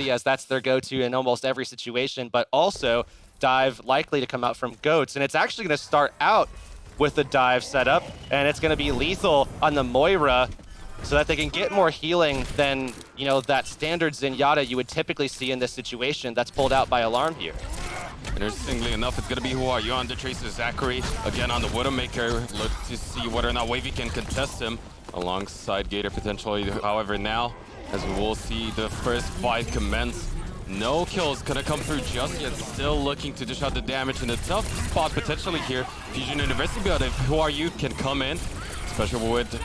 as that's their go-to in almost every situation, but also dive likely to come out from goats. And it's actually going to start out with the dive setup, and it's going to be lethal on the Moira so that they can get more healing than, you know, that standard Zenyatta you would typically see in this situation that's pulled out by Alarm here. Interestingly enough, it's going to be Who Are You on the Tracer Zachary. Again on the Widowmaker. Look to see whether or not Wavy can contest him alongside Gator potentially. However, now, as we will see the first fight commence, no kills gonna come through just yet. Still looking to dish out the damage in a tough spot potentially here. Fusion University, but if Who Are You can come in, especially with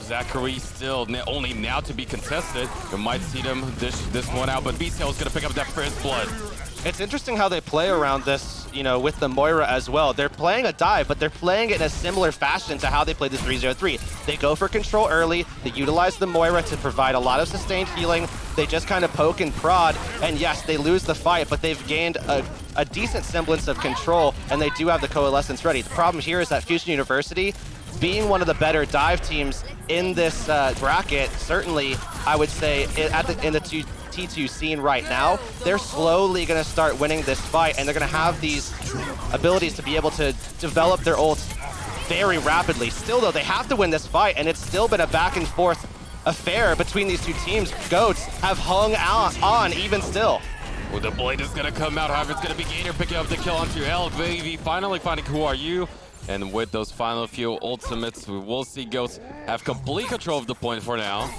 Zachary still only now to be contested, we might see them dish this one out, but BCL is gonna pick up that first blood. It's interesting how they play around this, you know, with the Moira as well. They're playing a dive, but they're playing it in a similar fashion to how they played the 303. They go for control early, they utilize the Moira to provide a lot of sustained healing, they just kind of poke and prod, and yes, they lose the fight, but they've gained a decent semblance of control, and they do have the Coalescence ready. The problem here is that Fusion University, being one of the better dive teams in this bracket, certainly, I would say, in the T2 scene right now, they're slowly going to start winning this fight, and they're going to have these abilities to be able to develop their ults very rapidly. Still, though, they have to win this fight, and it's still been a back and forth affair between these two teams. Goats have hung out on even still. Well, the blade is going to come out, however, it's going to be Gator picking up the kill onto L. Wavy finally finding Who Are You? And with those final few ultimates, we will see Goats have complete control of the point for now.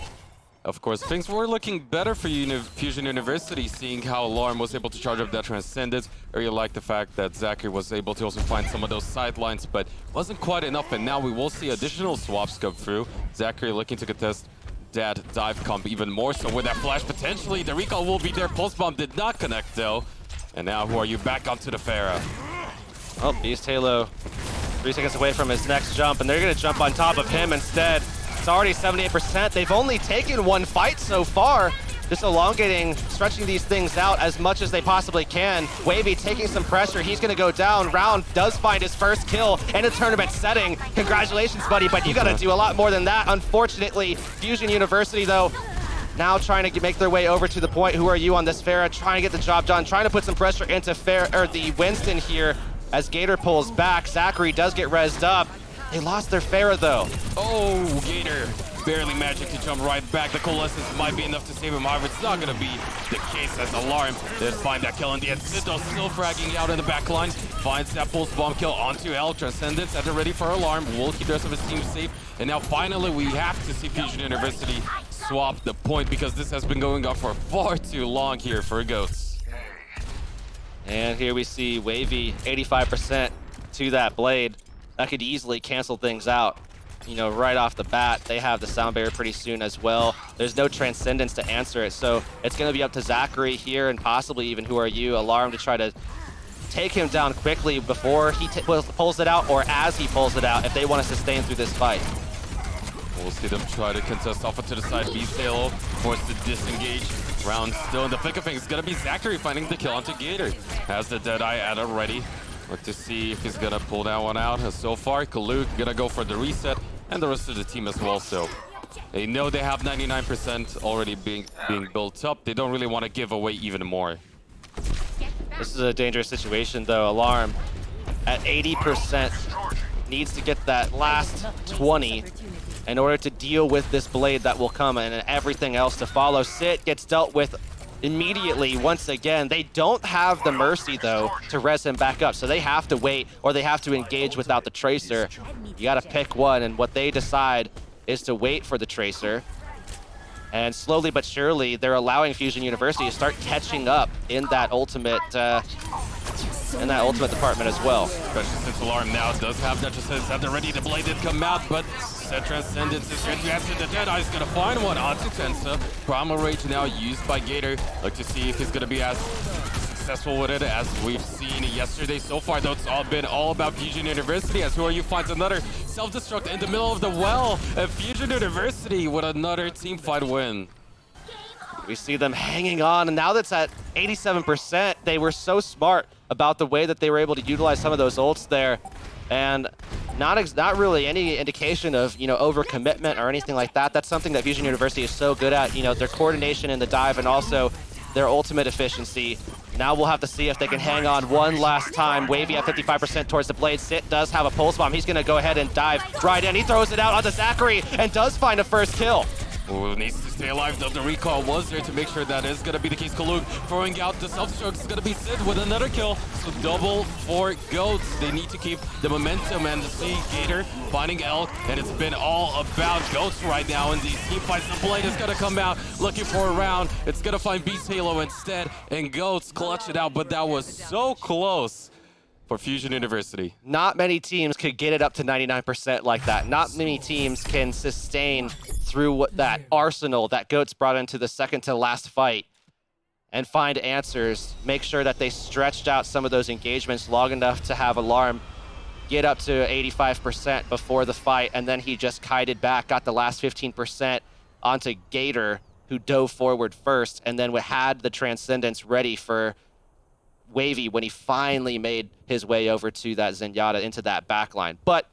Of course, things were looking better for Fusion University, seeing how Alarm was able to charge up that Transcendence. I really like the fact that Zachary was able to also find some of those sidelines, but wasn't quite enough, and now we will see additional swaps come through. Zachary looking to contest that dive comp even more so with that flash potentially. The recall will be there. Pulse Bomb did not connect though. And now Who Are You back onto the Pharah? Oh, Beast Halo 3 seconds away from his next jump, and they're going to jump on top of him instead. It's already 78%. They've only taken one fight so far. Just elongating, stretching these things out as much as they possibly can. Wavy taking some pressure. He's going to go down. Round does find his first kill in a tournament setting. Congratulations, buddy, but you got to do a lot more than that. Unfortunately, Fusion University, though, now trying to make their way over to the point. Who Are You on this Pharah? Trying to get the job done. Trying to put some pressure into the Winston here as Gator pulls back. Zachary does get rezzed up. They lost their Pharah, though. Oh, Gator barely managing to jump right back. The Coalescence might be enough to save him. However, it's not going to be the case as Alarm did find that kill in the end. Siddle still fragging out in the back line. Finds that Pulse Bomb kill onto L. Transcendence at the ready for Alarm. Will keep the rest of his team safe. And now finally we have to see Fusion University swap the point because this has been going on for far too long here for Goats. And here we see Wavy 85% to that blade. That could easily cancel things out. You know, right off the bat, they have the sound barrier pretty soon as well. There's no Transcendence to answer it, so it's going to be up to Zachary here and possibly even Who Are You? Alarm to try to take him down quickly before he pulls it out or as he pulls it out if they want to sustain through this fight. We'll see them try to contest off to the side. B-Salo forced to disengage. Round still in the thick of things. It's going to be Zachary finding the kill onto Gator. Has the Deadeye at it ready. Look to see if he's going to pull that one out. So far, Kaluk going to go for the reset, and the rest of the team as well. So they know they have 99% already being built up. They don't really want to give away even more. This is a dangerous situation, though. Alarm at 80% needs to get that last 20 in order to deal with this blade that will come and everything else to follow. Sit gets dealt with immediately once again. They don't have the Mercy, though, to res him back up, so they have to wait or they have to engage without the Tracer. You got to pick one, and what they decide is to wait for the Tracer. And slowly but surely, they're allowing Fusion University to start catching up in that ultimate department as well. Especially since Alarm now does have that Transcendence at the ready. The blade did come out, but that Transcendence is ready to answer. The Deadeye is going to find one onto Tensa. Primal Rage now used by Gator. Look to see if he's going to be as successful with it as we've seen yesterday. So far, though, it's all been all about Fusion University as Who Are You finds another self-destruct in the middle of the well. And Fusion University with another team fight win. We see them hanging on, and now that's at 87%. They were so smart about the way that they were able to utilize some of those ults there, and not really any indication of, you know, overcommitment or anything like that. That's something that Fusion University is so good at. You know, their coordination in the dive and also their ultimate efficiency. Now we'll have to see if they can hang on one last time. Wavy at 55% towards the blade. Sit does have a pulse bomb. He's going to go ahead and dive right in. He throws it out onto Zachary and does find a first kill. Ooh, needs to stay alive, though. The recall was there to make sure that is going to be the case. Kalug throwing out the self-destruct is going to be Sid with another kill. So double for Goats. They need to keep the momentum and see Gator finding Elk. And it's been all about Goats right now in these team fights. The blade is going to come out looking for a round. It's going to find Beast Halo instead. And Goats clutch it out, but that was so close for Fusion University. Not many teams could get it up to 99% like that. Not many teams can sustain through that arsenal that Goats brought into the second to last fight and find answers, make sure that they stretched out some of those engagements long enough to have Alarm get up to 85% before the fight, and then he just kited back, got the last 15% onto Gator, who dove forward first, and then had the Transcendence ready for Wavy when he finally made his way over to that Zenyatta into that backline. But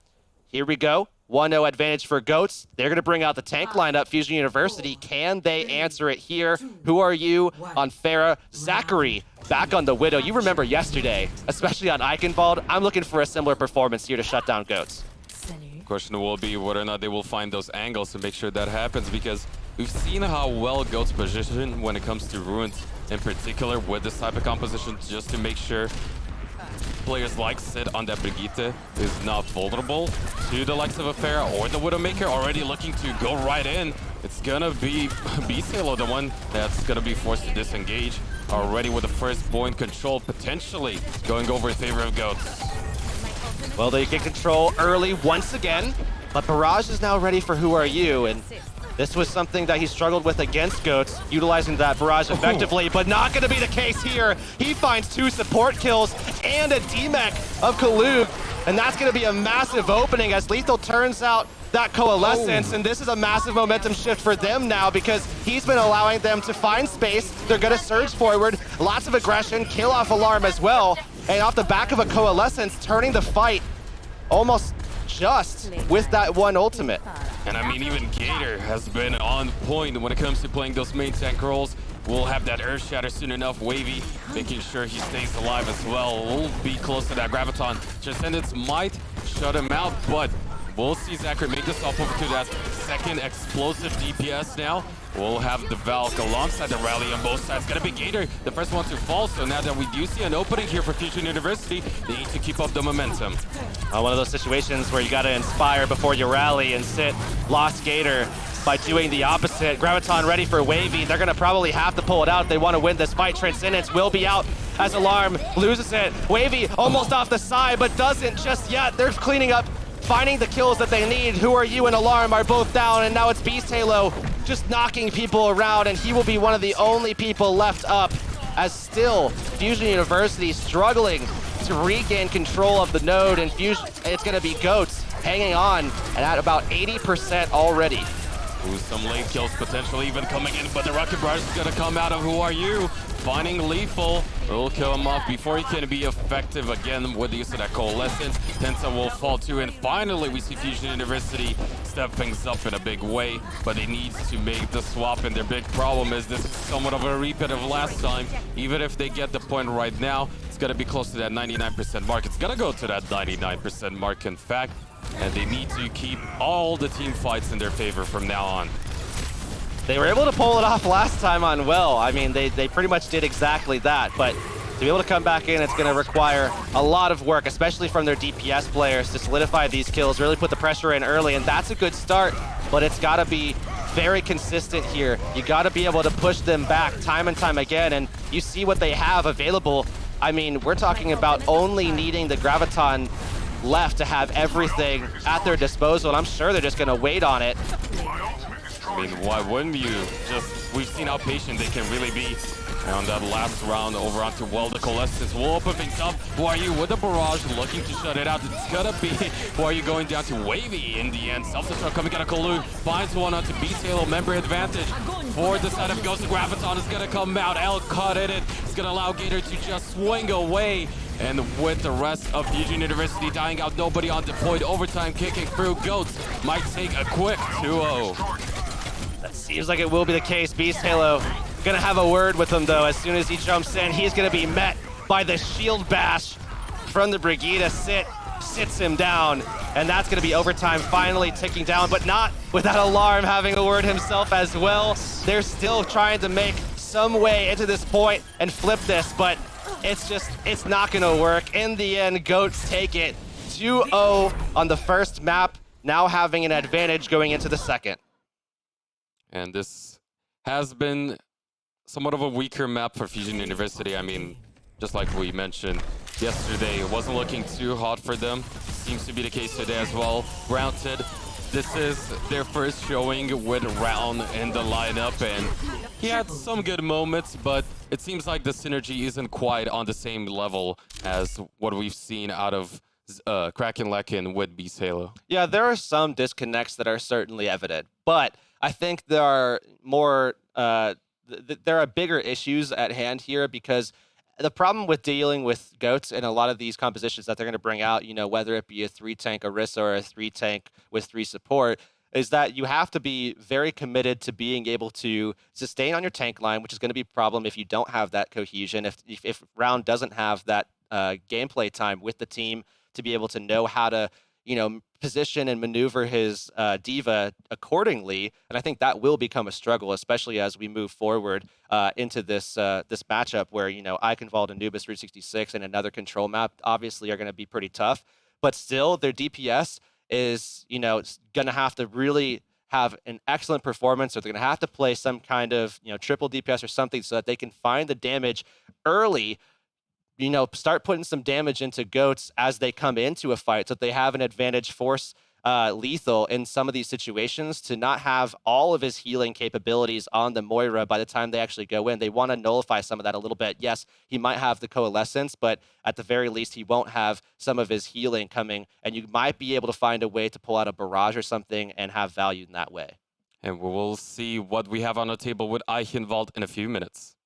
here we go. 1-0 advantage for Goats. They're going to bring out the tank lineup. Fusion University, can they answer it here? Who are you on Pharah? Zachary back on the Widow. You remember yesterday, especially on Eichenwald. I'm looking for a similar performance here to shut down Goats. Question will be whether or not they will find those angles to make sure that happens, because we've seen how well Goats position when it comes to Ruins, in particular with this type of composition, just to make sure players like Sid on that Brigitte is not vulnerable to the likes of a Pharah or the Widowmaker, already looking to go right in. It's gonna be Beast Halo, the one that's gonna be forced to disengage, already with the first point control potentially going over in favor of Goats. Well, they get control early once again, but Barrage is now ready for Who Are You, and this was something that he struggled with against Goats, utilizing that Barrage effectively, but not going to be the case here. He finds 2 support kills and a DMEC of Kalug, and that's going to be a massive opening as Lethal turns out that Coalescence, and this is a massive momentum shift for them now because he's been allowing them to find space. They're going to surge forward, lots of aggression, kill off Alarm as well, and off the back of a Coalescence, turning the fight almost just with that one ultimate. And I mean, even Gator has been on point when it comes to playing those main tank roles. We'll have that Earth Shatter soon enough. Wavy making sure he stays alive as well. We'll be close to that Graviton. Transcendence might shut him out, but we'll see Zachary make this off over to that second explosive DPS now. We'll have the Valk alongside the rally on both sides. Gonna be Gator, the first one to fall. So now that we do see an opening here for Fusion University, they need to keep up the momentum. One of those situations where you gotta inspire before you rally, and Sit lost Gator by doing the opposite. Graviton ready for Wavy. They're gonna probably have to pull it out if they want to win this fight. Transcendence will be out as Alarm loses it. Wavy almost off the side, but doesn't just yet. They're cleaning up, finding the kills that they need. Who Are You and Alarm are both down, and now it's Beast Halo just knocking people around, and he will be one of the only people left up, as still Fusion University struggling to regain control of the node, and Fusion, it's going to be Goats hanging on and at about 80% already. Ooh, some late kills potentially even coming in, but the Rocket Barrage is going to come out of Who Are You, finding Lethal. It'll kill him off before he can be effective again with the use of that Coalescence. Tensa will fall too, and finally we see Fusion University step things up in a big way, but they need to make the swap, and their big problem is this is somewhat of a repeat of last time. Even if they get the point right now, it's going to be close to that 99% mark. It's going to go to that 99% mark, in fact, and they need to keep all the team fights in their favor from now on. They were able to pull it off last time on Well. I mean, they pretty much did exactly that, but to be able to come back in, it's going to require a lot of work, especially from their DPS players, to solidify these kills, really put the pressure in early, and that's a good start, but it's got to be very consistent here. You got to be able to push them back time and time again, and you see what they have available. I mean, we're talking about only needing the Graviton left to have everything at their disposal, and I'm sure they're just going to wait on it. I mean, why wouldn't you? We've seen how patient they can really be. And on that last round, over onto Well, the Coalescence will open things up. Who Are You with the Barrage, looking to shut it out? It's gonna be Who Are You going down to Wavy in the end. Self-destruct coming out of Kalug, finds one onto Beast Halo, member advantage. For the side of Ghost, Graviton is gonna come out. L caught in it. It's gonna allow Gator to just swing away. And with the rest of Fusion University dying out, nobody on deployed, overtime kicking through. Goats might take a quick 2-0. That seems like it will be the case. Beast Halo Gonna have a word with him though. As soon as he jumps in, he's gonna be met by the shield bash from the Brigida. Sits him down, and that's gonna be overtime finally ticking down, but not without Alarm having a word himself as well. They're still trying to make some way into this point and flip this, but it's not gonna work. In the end, Goats take it 2-0 on the first map, now having an advantage going into the second. And this has been somewhat of a weaker map for Fusion University. I mean, just like we mentioned yesterday, it wasn't looking too hot for them. Seems to be the case today as well. Grounded, this is their first showing with Round in the lineup, and he had some good moments, but it seems like the synergy isn't quite on the same level as what we've seen out of Kraken Lekin with Beast Halo. Yeah, there are some disconnects that are certainly evident, but I think there are more there are bigger issues at hand here, because the problem with dealing with Goats in a lot of these compositions that they're going to bring out, you know, whether it be a 3-tank Orisa or a 3-tank with 3 support, is that you have to be very committed to being able to sustain on your tank line, which is going to be a problem if you don't have that cohesion, if Round doesn't have that gameplay time with the team to be able to know how to, you know, position and maneuver his diva accordingly. And I think that will become a struggle, especially as we move forward into this this matchup where, you know, Eichenwald, Anubis, Route 66, and another control map obviously are going to be pretty tough. But still, their DPS is, you know, going to have to really have an excellent performance, or they're going to have to play some kind of, you know, triple DPS or something so that they can find the damage early, you know, start putting some damage into Goats as they come into a fight so that they have an advantage, force lethal in some of these situations, to not have all of his healing capabilities on the Moira by the time they actually go in. They want to nullify some of that a little bit. Yes, he might have the coalescence, but at the very least, he won't have some of his healing coming, and you might be able to find a way to pull out a barrage or something and have value in that way. And we will see what we have on the table with Eichenwald in a few minutes.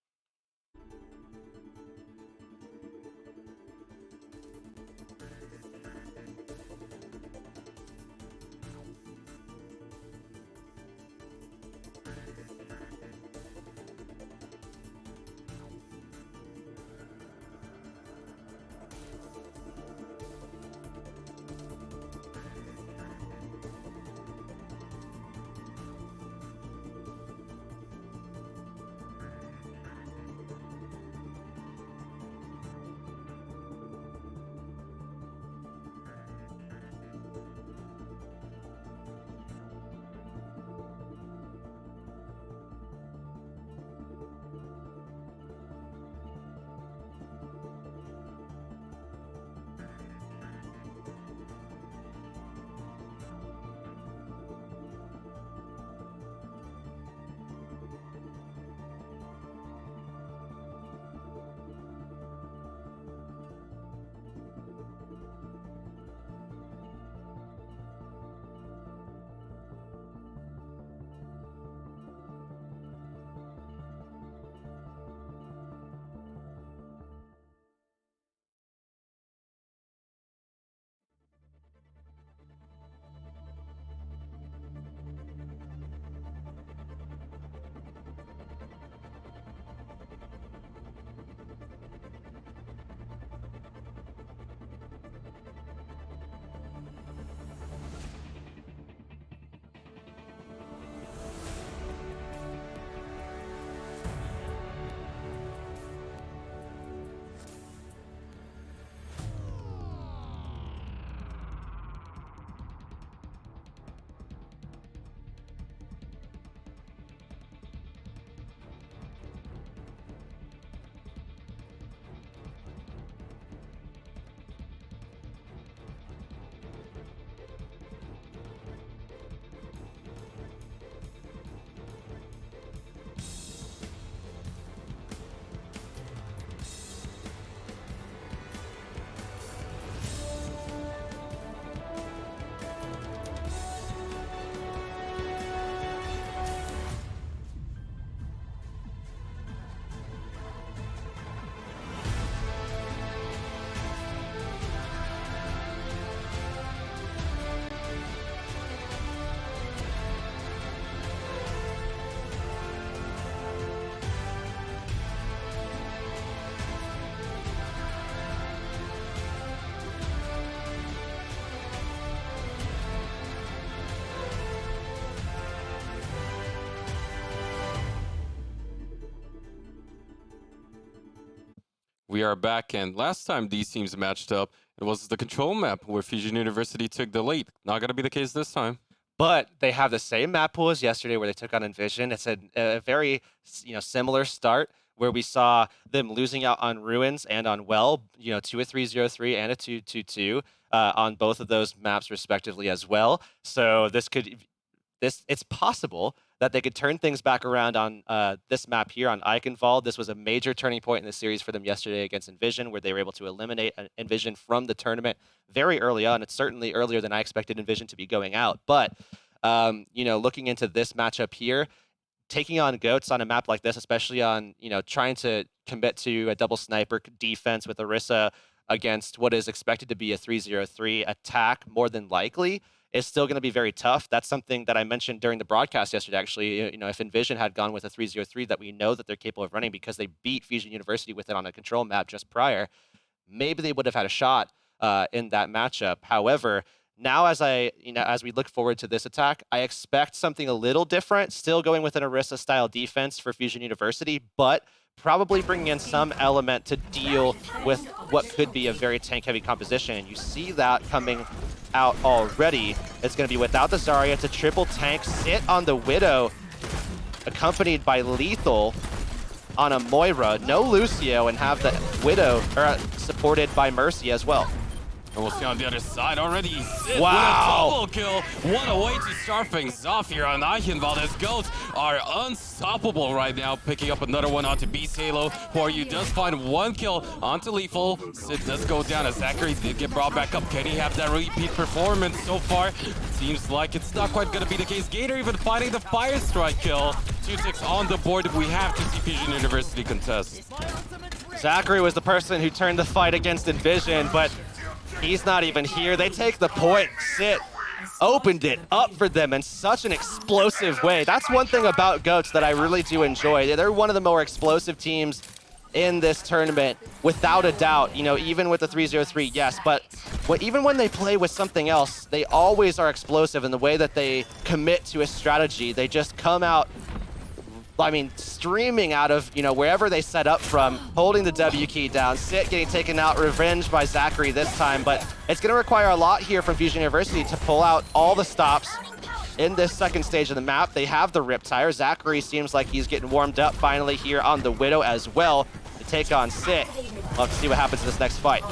we are back, and last time these teams matched up, it was the control map where Fusion University took the lead. Not gonna be the case this time. But they have the same map pool as yesterday where they took on Envision. It's a very similar start where we saw them losing out on Ruins and on Well, 2-3-0-3 and a 2-2-2 on both of those maps respectively as well. So it's possible that they could turn things back around on this map here on Eichenwald. This was a major turning point in the series for them yesterday against Envision, where they were able to eliminate Envision from the tournament very early on. It's certainly earlier than I expected Envision to be going out. But, looking into this matchup here, taking on Goats on a map like this, especially on, trying to commit to a double sniper defense with Orisa against what is expected to be a 3-0-3 attack, more than likely, is still going to be very tough. That's something that I mentioned during the broadcast yesterday, actually. If Envision had gone with a 3-0-3 that we know that they're capable of running because they beat Fusion University with it on a control map just prior, maybe they would have had a shot in that matchup. However, now as we look forward to this attack, I expect something a little different, still going with an Orisa style defense for Fusion University, but probably bringing in some element to deal with what could be a very tank-heavy composition. You see that coming out already. It's going to be without the Zarya. It's a triple tank sit on the Widow, accompanied by Lethal on a Moira. No Lucio, and have the Widow supported by Mercy as well. And we'll see on the other side already. Sid Wow! with a double kill. What a way to start things off here on Eichenwald, as Goats are unstoppable right now. Picking up another one onto Beast Halo. You does find one kill onto Lethal. Sid does go down as Zachary did get brought back up. Can he have that repeat performance so far? Seems like it's not quite going to be the case. Gator even finding the Fire Strike kill. 2-6 on the board. We have to see Fusion University contest. Zachary was the person who turned the fight against Envision, but he's not even here. They take the point. Sit opened it up for them in such an explosive way. That's one thing about Goats that I really do enjoy. They're one of the more explosive teams in this tournament, without a doubt. Even with the 3-0-3, yes, but even when they play with something else, they always are explosive in the way that they commit to a strategy. They just come out, streaming out of, wherever they set up from, holding the W key down. Sit getting taken out, revenge by Zachary this time, but it's going to require a lot here from Fusion University to pull out all the stops in this second stage of the map. They have the Riptire. Zachary seems like he's getting warmed up finally here on the Widow as well to take on Sit. We'll have to see what happens in this next fight.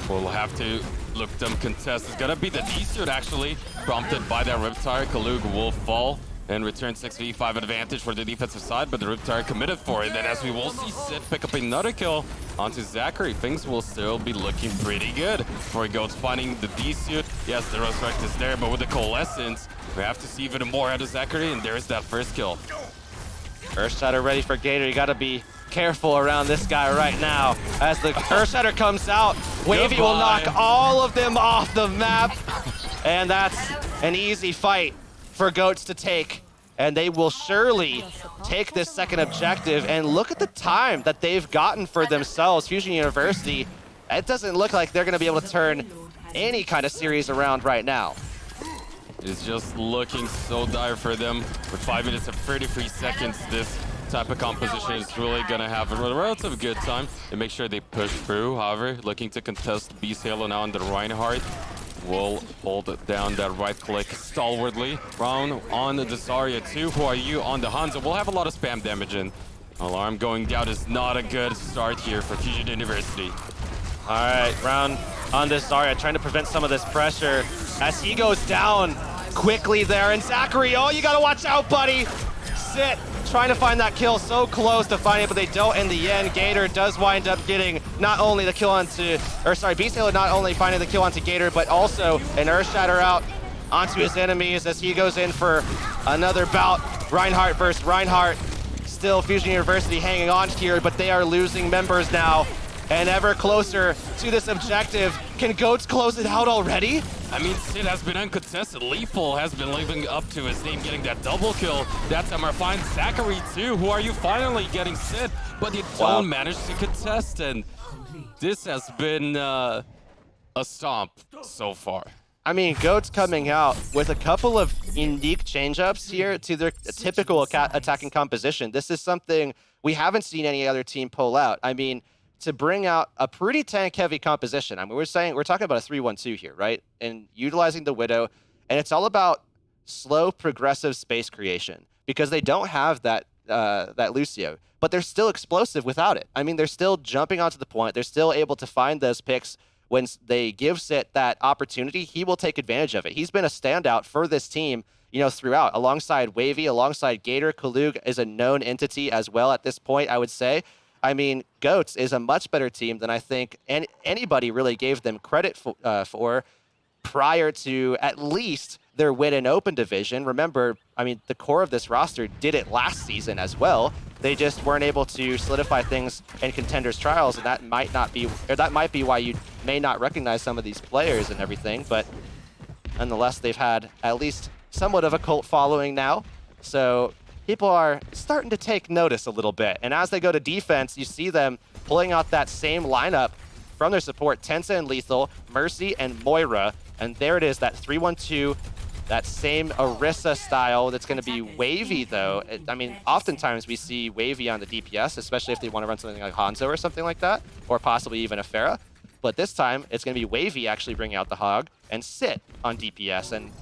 We'll have to look them contest. It's going to be the D-suit, actually, prompted by that Riptire. Kalug will fall and return 6v5 advantage for the defensive side, but the Riptire committed for it. And as we will see Sid pick up another kill onto Zachary, things will still be looking pretty good for Goats finding the D-suit. Yes, the Resurrect is there, but with the Coalescence, we have to see even more out of Zachary, and there's that first kill. Earthshatter ready for Gator. You gotta be careful around this guy right now. As the Earthshatter comes out, Wavy will knock all of them off the map. And that's an easy fight for Goats to take. And they will surely take this second objective. And look at the time that they've gotten for themselves. Fusion University, it doesn't look like they're gonna be able to turn any kind of series around right now. It's just looking so dire for them. With 5 minutes and 33 seconds, this type of composition is really going to have a relatively good time and make sure they push through. However, looking to contest Beast Halo now on the Reinhardt. Will hold down that right click stalwartly. Round on the Zarya too. Who are you on the Hanzo? We'll have a lot of spam damage in. Alarm going down is not a good start here for Fusion University. All right, round on this Zarya, trying to prevent some of this pressure as he goes down quickly there. And Zachary, oh, you gotta watch out, buddy. Sit, trying to find that kill, so close to finding it, but they don't in the end. Gator does wind up getting not only the kill onto, Beast Halo not only finding the kill onto Gator, but also an Earthshatter out onto his enemies as he goes in for another bout. Reinhardt versus Reinhardt. Still Fusion University hanging on here, but they are losing members now. And ever closer to this objective. Can Goats close it out already? I mean, Sid has been uncontested. Lethal has been living up to his name, getting that double kill. That time I find Zachary too. Who are you finally getting Sid? But you don't manage to contest, and this has been a stomp so far. I mean, Goats coming out with a couple of unique change-ups here to their typical attacking composition. This is something we haven't seen any other team pull out. I mean, to bring out a pretty tank-heavy composition. I mean, we're talking about a 3-1-2 here, right? And utilizing the Widow, and it's all about slow, progressive space creation because they don't have that that Lucio, but they're still explosive without it. I mean, they're still jumping onto the point. They're still able to find those picks. When they give Sit that opportunity, he will take advantage of it. He's been a standout for this team, you know, throughout, alongside Wavy, alongside Gator. Kalug is a known entity as well at this point, I would say. I mean, Goats is a much better team than I think anybody really gave them credit for prior to at least their win in Open Division. Remember, I mean, the core of this roster did it last season as well. They just weren't able to solidify things in Contenders Trials, and that might be why you may not recognize some of these players and everything, but nonetheless, they've had at least somewhat of a cult following now. So people are starting to take notice a little bit. And as they go to defense, you see them pulling out that same lineup from their support, Tensa and Lethal, Mercy and Moira. And there it is, that 3-1-2, that same Orisa style that's going to be Wavy, though. I mean, oftentimes we see Wavy on the DPS, especially if they want to run something like Hanzo or something like that, or possibly even a Pharah. But this time, it's going to be Wavy actually bringing out the Hog and Sit on DPS. And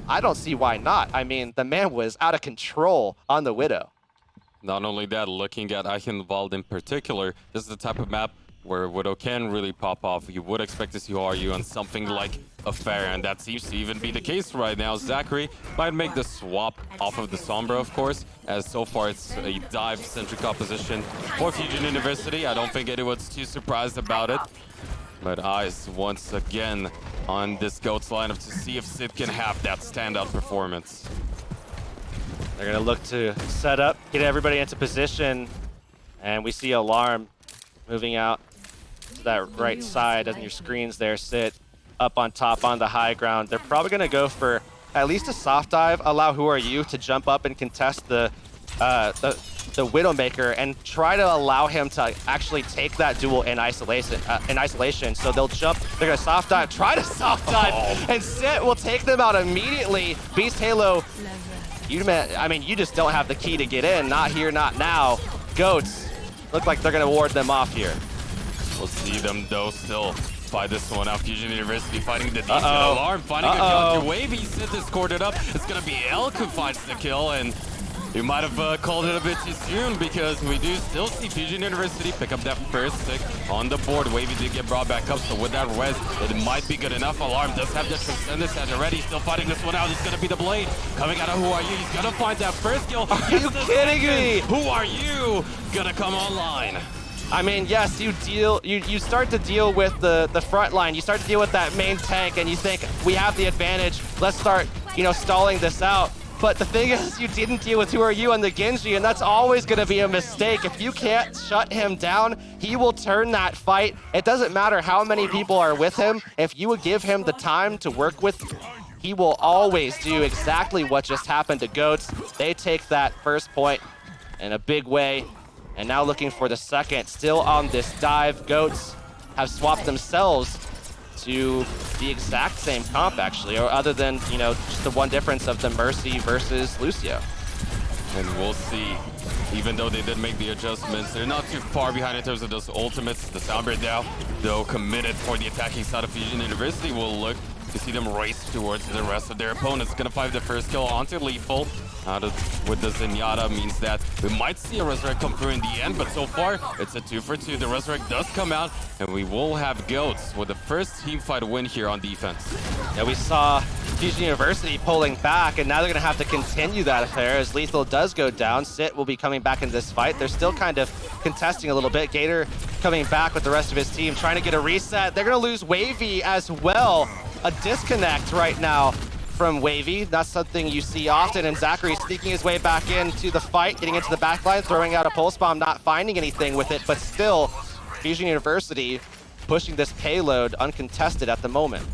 I don't see why not. I mean, the man was out of control on the Widow. Not only that, looking at Eichenwald in particular, this is the type of map where Widow can really pop off. You would expect to see RU on something like a Pharah, and that seems to even be the case right now. Zachary might make the swap off of the Sombra, of course, as so far it's a dive-centric composition for Fusion University. I don't think anyone's too surprised about it. But eyes once again on this Goats lineup to see if Sid can have that standout performance. They're going to look to set up, get everybody into position, and we see Alarm moving out to that right side on your screens there. Sit up on top on the high ground. They're probably going to go for at least a soft dive, allow Who Are You to jump up and contest the Widowmaker and try to allow him to actually take that duel in isolation. So they'll jump, they're going to soft dive, try to soft dive, and Sit will take them out immediately. Beast Halo, you just don't have the key to get in. Not here, not now. Goats look like they're going to ward them off here. We'll see them, though, still by this one out. Fusion University fighting the decent Alarm, finding a kill onto Wavy. Sid is corded up. It's going to be Elk who finds the kill, and we might have called it a bit too soon because we do still see Fusion University pick up that first stick on the board. Wavy did get brought back up, so with that res, it might be good enough. Alarm does have the Transcendence at already, still fighting this one out. It's going to be the Blade coming out of Who Are You. He's going to find that first kill. Are you kidding me? Who Are You going to come online? I mean, yes, you start to deal with the front line. You start to deal with that main tank, and you think, we have the advantage. Let's start, stalling this out. But the thing is, you didn't deal with Who Are You on the Genji, and that's always going to be a mistake. If you can't shut him down, he will turn that fight. It doesn't matter how many people are with him. If you would give him the time to work with, he will always do exactly what just happened to Goats. They take that first point in a big way. And now looking for the second, still on this dive. Goats have swapped themselves to the exact same comp, actually, or other than, just the one difference of the Mercy versus Lucio. And we'll see, even though they did make the adjustments, they're not too far behind in terms of those ultimates. The Soundbird now, though committed for the attacking side of Fusion University, will look to see them race towards the rest of their opponents. Gonna find the first kill onto Lethal. With the Zenyatta means that we might see a Resurrect come through in the end, but so far it's a 2-for-2. The Resurrect does come out, and we will have Goats with the first teamfight win here on defense. Yeah, we saw Fusion University pulling back, and now they're going to have to continue that affair as Lethal does go down. Sit will be coming back in this fight. They're still kind of contesting a little bit. Gator coming back with the rest of his team, trying to get a reset. They're going to lose Wavy as well. A disconnect right now from Wavy. That's something you see often, and Zachary sneaking his way back into the fight, getting into the backline, throwing out a pulse bomb, not finding anything with it, but still, Fusion University pushing this payload uncontested at the moment.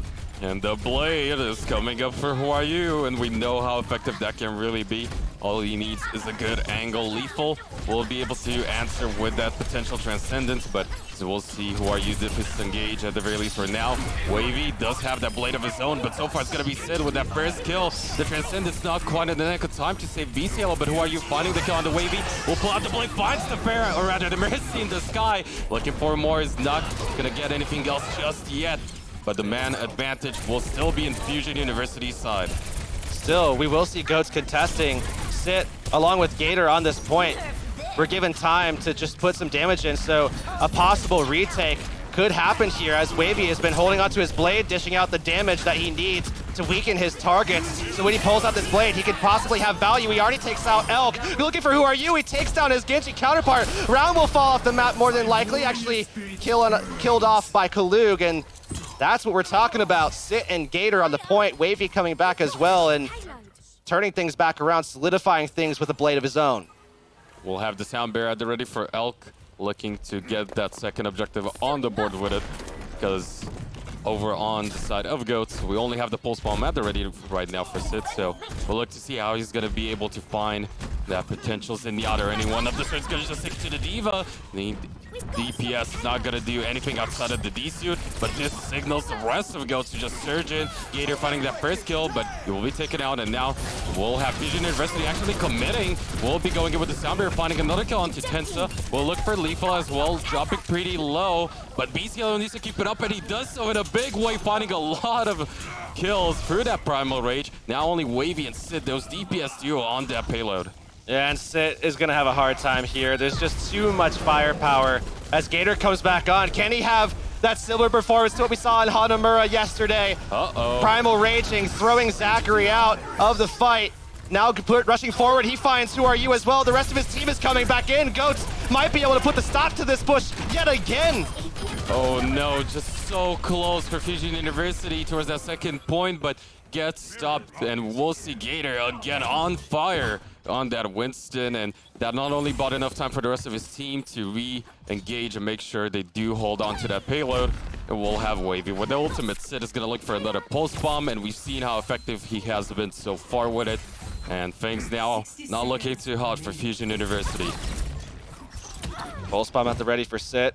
And the Blade is coming up for Who Are You, and we know how effective that can really be. All he needs is a good angle. Lethal will be able to answer with that potential Transcendence, but so we'll see who are used if it's engaged at the very least for now. Wavy does have that blade of his own, but so far it's going to be Sid with that first kill. The Transcendence not quite in the nick of time to save BCL, but who are you finding the kill on the Wavy? Will pull out the blade, finds the fair, or rather the Mercy in the sky. Looking for more, is not going to get anything else just yet. But the man advantage will still be in Fusion University's side. Still, we will see Goats contesting. Sit along with Gator on this point. We're given time to just put some damage in, so a possible retake could happen here as Wavy has been holding onto his blade, dishing out the damage that he needs to weaken his targets. So when he pulls out this blade, he could possibly have value. He already takes out Elk. You're looking for Who Are You? He takes down his Genji counterpart. Round will fall off the map more than likely, actually killed off by Kalug, and that's what we're talking about. Sit and Gator on the point. Wavy coming back as well and turning things back around, solidifying things with a blade of his own. We'll have the Sound Bear at the ready for Elk, looking to get that second objective on the board with it, because over on the side of Goats, we only have the Pulse Bomb at the ready right now for Sid, so we'll look to see how he's going to be able to find that potentials in the other. Any one of the is going to just stick to the Diva. The DPS is not going to do anything outside of the D-suit, but this signals the rest of Goats to just surge in. Gator finding that first kill, but he will be taken out, and now we'll have Fusion University actually committing. We'll be going in with the Sound Bear, finding another kill onto Tensa. We'll look for Lethal as well, dropping pretty low, but BCL needs to keep it up, and he does so in a big way, finding a lot of kills through that Primal Rage. Now only Wavy and Sid, those DPS duo on that payload. Yeah, and Sit is going to have a hard time here. There's just too much firepower as Gator comes back on. Can he have that similar performance to what we saw in Hanamura yesterday? Uh-oh. Primal Raging, throwing Zachary out of the fight. Now rushing forward, he finds Who Are You as well. The rest of his team is coming back in. Goats might be able to put the stop to this push yet again. Oh no, just so close for Fusion University towards that second point, but gets stopped, and we'll see Gator again on fire on that Winston, and that not only bought enough time for the rest of his team to re-engage and make sure they do hold on to that payload, and we'll have Wavy. With the ultimate, Sid is going to look for another Pulse Bomb, and we've seen how effective he has been so far with it, and things now not looking too hot for Fusion University. Pulse Bomb at the ready for Sit.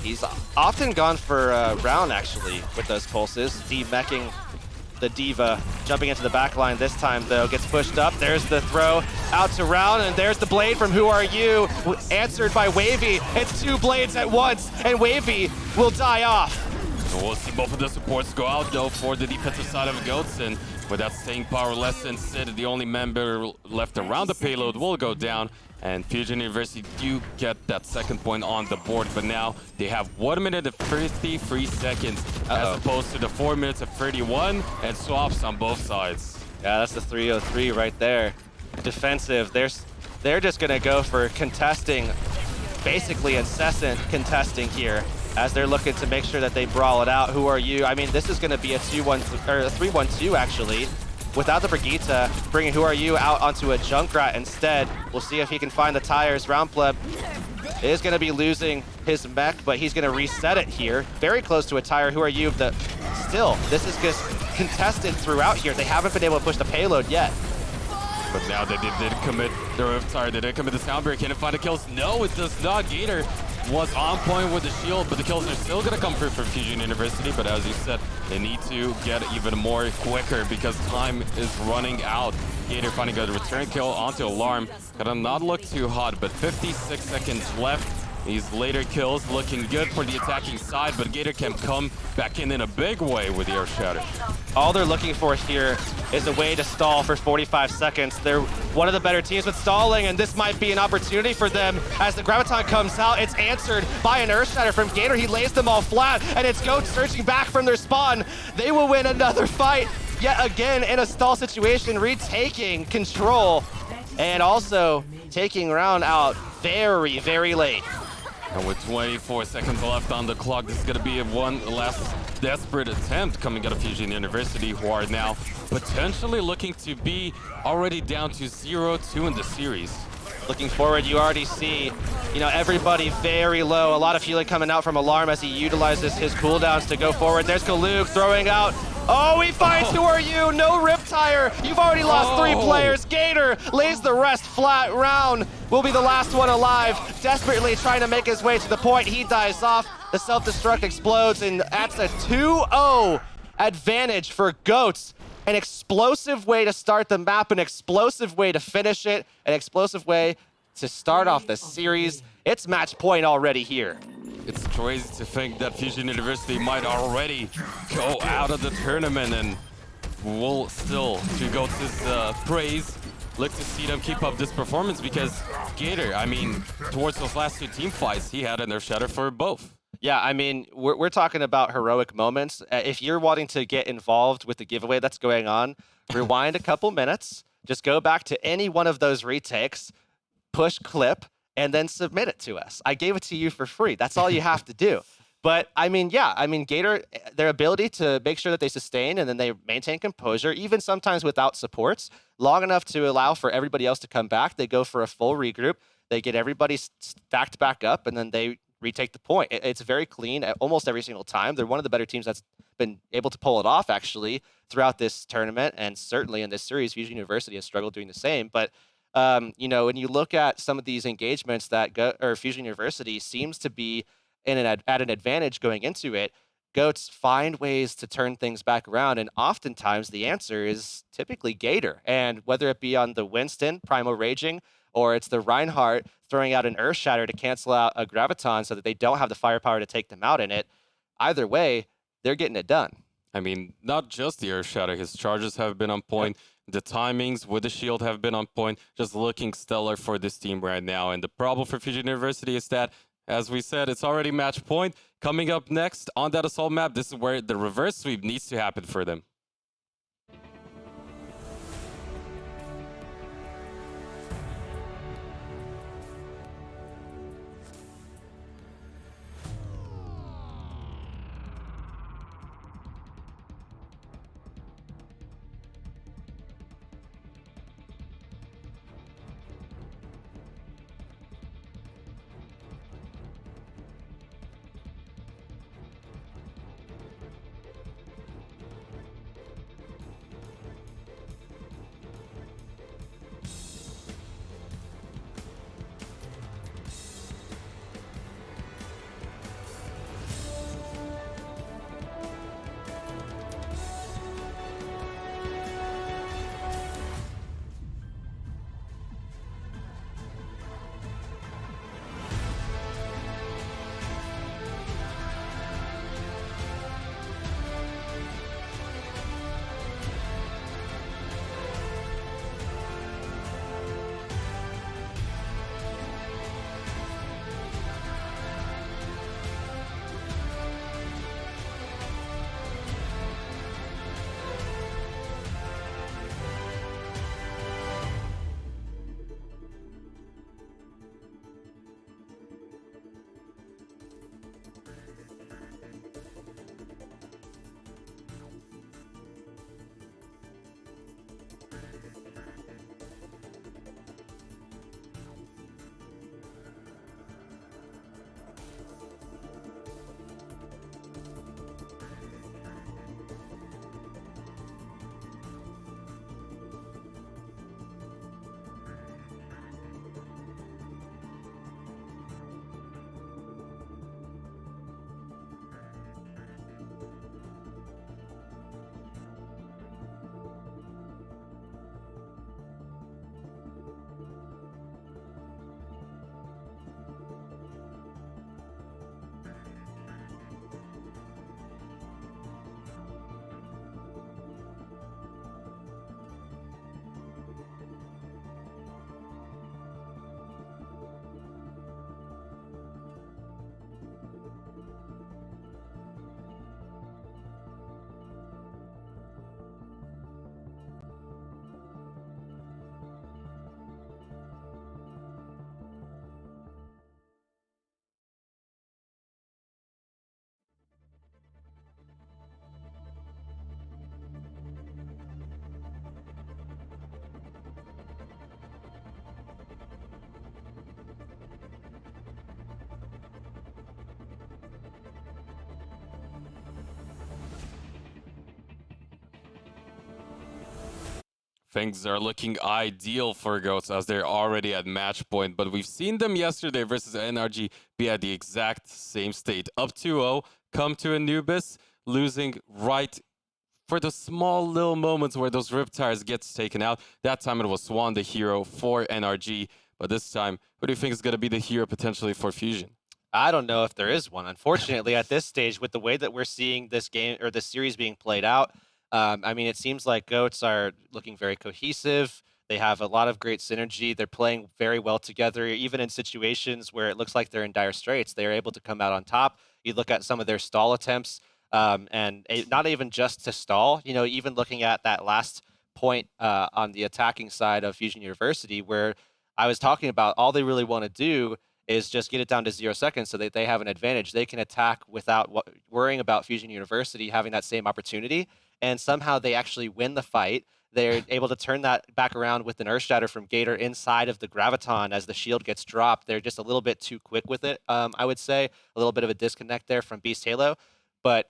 He's often gone for round, actually, with those pulses, de-meching the Diva. Jumping into the back line this time, though, gets pushed up. There's the throw out to Round, and there's the blade from Who Are You, answered by Wavy. It's two blades at once, and Wavy will die off. So we'll see both of the supports go out, though, for the defensive side of Goats, and with that staying power lesson, Sid, the only member left around the payload, will go down. And Fusion University do get that second point on the board, but now they have 1 minute and 53 seconds as opposed to the 4 minutes and 31, and swaps on both sides. Yeah, that's the 303 right there. Defensive. They're just going to go for contesting, basically incessant contesting here, as they're looking to make sure that they brawl it out. Who Are You? I mean, this is going to be a 2-1 or a 3-1-2 actually. Without the Brigitte, bringing Who Are You out onto a Junkrat instead. We'll see if he can find the tires. Roundpleb is going to be losing his mech, but he's going to reset it here. Very close to a tire. Who Are You? Still, this is just contested throughout here. They haven't been able to push the payload yet. But now they did commit the Sound Bear. Can it find the kills? No, it does not. Gator was on point with the shield, but the kills are still going to come through for Fusion University. But as you said, they need to get even more quicker because time is running out. Gator finding a return kill onto Alarm. Gonna not look too hot, but 56 seconds left. These later kills looking good for the attacking side, but Gator can come back in a big way with the Air Shatter. All they're looking for here is a way to stall for 45 seconds. They're one of the better teams with stalling, and this might be an opportunity for them. As the Graviton comes out, it's answered by an Earth Shatter from Gator. He lays them all flat, and it's Goats searching back from their spawn. They will win another fight yet again in a stall situation, retaking control, and also taking Round out very, very late. And with 24 seconds left on the clock, this is going to be one last desperate attempt coming out of Fusion University, who are now potentially looking to be already down to 0-2 in the series. Looking forward, you already see, everybody very low. A lot of healing coming out from Alarm as he utilizes his cooldowns to go forward. There's Kalug throwing out. Oh, he finds Who Are You? No Riptide. retire. You've already lost 3 players. Gator lays the rest flat. Round will be the last one alive. Desperately trying to make his way to the point. He dies off. The self-destruct explodes, and that's a 2-0 advantage for Goats. An explosive way to start the map, an explosive way to finish it, an explosive way to start off the series. It's match point already here. It's crazy to think that Fusion University might already go out of the tournament, and we'll still, to go to praise, look to see them keep up this performance, because Gator, I mean, towards those last 2 team fights, he had an Earth Shatter for both. Yeah, I mean, we're talking about heroic moments. If you're wanting to get involved with the giveaway that's going on, rewind a couple minutes, just go back to any one of those retakes, push clip, and then submit it to us. I gave it to you for free. That's all you have to do. But I mean, yeah, I mean, Gator, their ability to make sure that they sustain and then they maintain composure, even sometimes without supports, long enough to allow for everybody else to come back. They go for a full regroup. They get everybody stacked back up, and then they retake the point. It's very clean almost every single time. They're one of the better teams that's been able to pull it off, actually, throughout this tournament, and certainly in this series. Fusion University has struggled doing the same. But you know, when you look at some of these engagements that Fusion University seems to be at an advantage going into it, Goats find ways to turn things back around, and oftentimes the answer is typically Gator. And whether it be on the Winston, Primal Raging, or it's the Reinhardt throwing out an Earth Shatter to cancel out a Graviton so that they don't have the firepower to take them out in it, either way, they're getting it done. I mean, not just the Earth Shatter, his charges have been on point. The timings with the shield have been on point, just looking stellar for this team right now. And the problem for Fusion University is that, as we said, it's already match point. Coming up next on that assault map, this is where the reverse sweep needs to happen for them. Things are looking ideal for Goats as they're already at match point, but we've seen them yesterday versus NRG be at the exact same state. Up 2-0, come to Anubis, losing right for the small little moments where those Riptires gets taken out. That time it was Swan the hero for NRG, but this time, who do you think is going to be the hero potentially for Fusion? I don't know if there is one. Unfortunately, at this stage, with the way that we're seeing this game or this series being played out, I mean, it seems like Goats are looking very cohesive. They have a lot of great synergy. They're playing very well together, even in situations where it looks like they're in dire straits. They are able to come out on top. You look at some of their stall attempts, not even just to stall. You know, even looking at that last point on the attacking side of Fusion University, where I was talking about all they really want to do is just get it down to 0 seconds so that they have an advantage. They can attack without worrying about Fusion University having that same opportunity, and somehow they actually win the fight. They're able to turn that back around with an Earth Shatter from Gator inside of the Graviton as the shield gets dropped. They're just a little bit too quick with it, I would say. A little bit of a disconnect there from Beast Halo. But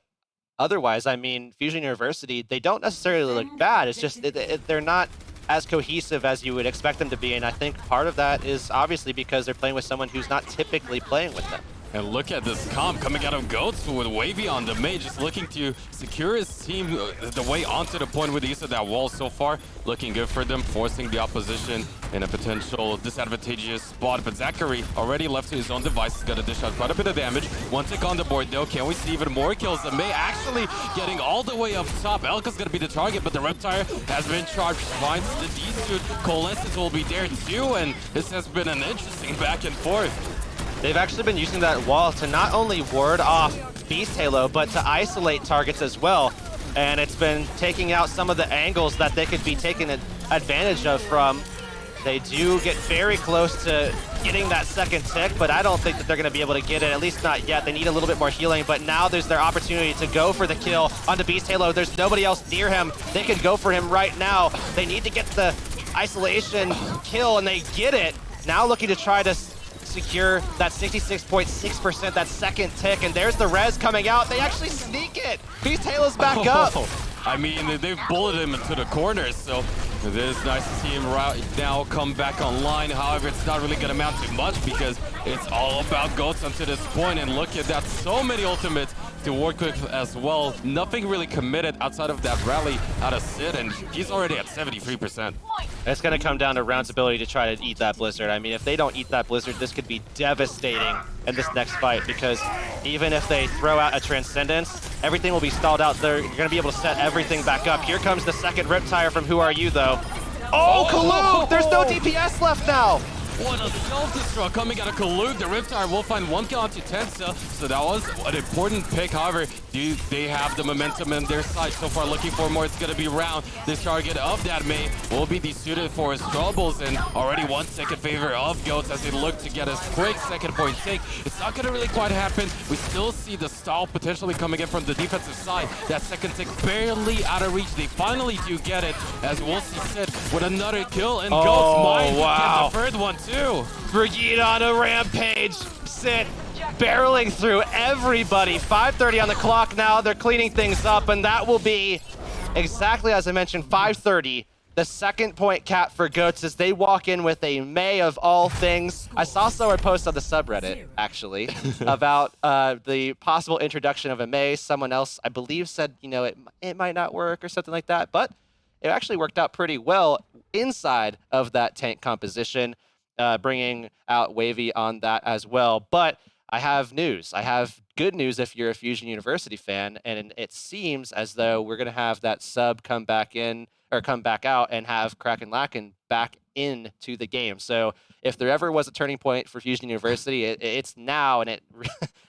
otherwise, I mean, Fusion University, they don't necessarily look bad. It's just they're not as cohesive as you would expect them to be, and I think part of that is obviously because they're playing with someone who's not typically playing with them. And look at this comp coming out of Goats with Wavy on the main, just looking to secure his team the way onto the point with the use of that wall so far. Looking good for them, forcing the opposition in a potential disadvantageous spot. But Zachary already left to his own device. He's going to dish out quite a bit of damage. One tick on the board though. Can we see even more kills? The May actually getting all the way up top. Elka's going to be the target, but the Reptire has been charged. Finds the D-suit. Coalescence will be there too, and this has been an interesting back and forth. They've actually been using that wall to not only ward off Beast Halo, but to isolate targets as well. And it's been taking out some of the angles that they could be taking advantage of from. They do get very close to getting that second tick, but I don't think that they're going to be able to get it, at least not yet. They need a little bit more healing, but now there's their opportunity to go for the kill on the Beast Halo. There's nobody else near him. They could go for him right now. They need to get the isolation kill, and they get it. Now looking to try to secure that 66.6%, that second tick, and there's the res coming out. They actually sneak it. Beast Halo's back up. I mean, they've bulleted him into the corners, so it is nice to see him right now come back online. However, it's not really going to amount to much because it's all about Goats until this point, and look at that, so many ultimates to work with as well. Nothing really committed outside of that rally out of Sid, and he's already at 73%. It's going to come down to Round's ability to try to eat that Blizzard. I mean, if they don't eat that Blizzard, this could be devastating in this next fight, because even if they throw out a Transcendence, everything will be stalled out. You're going to be able to set everything back up. Here comes the second Riptire from Who Are You, though. Oh, Kalug! There's no DPS left now! What a self-destruct coming out of Kalug. The Riptire will find one kill onto Tensa, so that was an important pick. However, they have the momentum on their side so far, looking for more. It's going to be Round. This target of that May will be desuited for his troubles, and already 1 second favor of Goats as they look to get his quick second point take. It's not going to really quite happen. We still see the stall potentially coming in from the defensive side. That second tick barely out of reach. They finally do get it, as we'll see Sid with another kill, and Goats might get the third one too. Brigitte on a rampage. Sid barreling through everybody. 5:30 on the clock now. They're cleaning things up, and that will be exactly as I mentioned, 5:30. The second point cap for Goats as they walk in with a May of all things. I saw someone post on the subreddit, actually, about the possible introduction of a May. Someone else, I believe, said, you know, it might not work or something like that, but it actually worked out pretty well inside of that tank composition, bringing out Wavy on that as well. But I have news. I have good news if you're a Fusion University fan, and it seems as though we're going to have that sub come back in, or come back out, and have Kraken Lacken back into the game. So if there ever was a turning point for Fusion University, it's now, and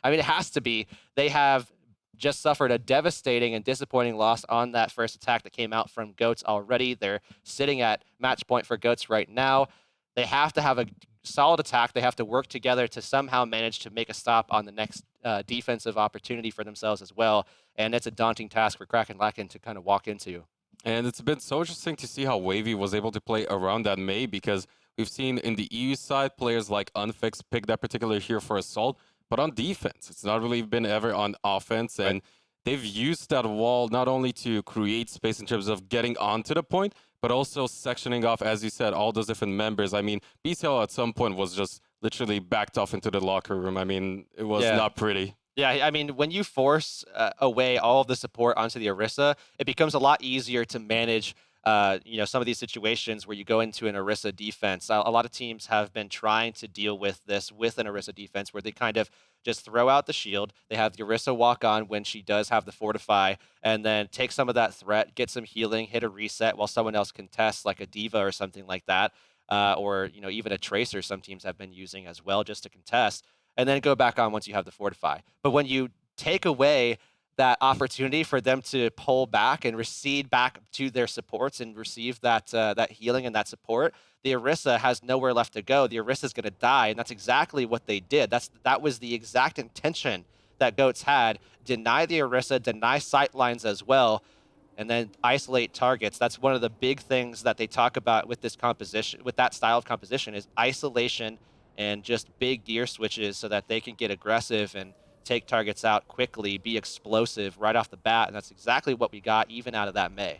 I mean, it has to be. They have just suffered a devastating and disappointing loss on that first attack that came out from Goats already. They're sitting at match point for Goats right now. They have to have a solid attack. They have to work together to somehow manage to make a stop on the next defensive opportunity for themselves as well. And it's a daunting task for Kraken Lacken to kind of walk into. And it's been so interesting to see how Wavy was able to play around that May, because we've seen in the EU side players like Unfix pick that particular hero for Assault, but on defense, it's not really been ever on offense. And they've used that wall not only to create space in terms of getting onto the point, but also sectioning off, as you said, all those different members. I mean, BTL at some point was just literally backed off into the locker room. I mean, it was not pretty. Yeah, I mean, when you force away all of the support onto the Orisa, it becomes a lot easier to manage, some of these situations where you go into an Orisa defense. A lot of teams have been trying to deal with this with an Orisa defense where they kind of just throw out the shield. They have the Orisa walk on when she does have the fortify, and then take some of that threat, get some healing, hit a reset while someone else contests, like a diva or something like that, or even a tracer. Some teams have been using as well just to contest, and then go back on once you have the fortify. But when you take away that opportunity for them to pull back and recede back to their supports and receive that that healing and that support, the Orisa has nowhere left to go. The Orisa is going to die, and that's exactly what they did. That was the exact intention that Goats had. Deny the Orisa, deny sight lines as well, and then isolate targets. That's one of the big things that they talk about with this composition, with that style of composition, is isolation and just big gear switches so that they can get aggressive and take targets out quickly, be explosive right off the bat. And that's exactly what we got even out of that Mei.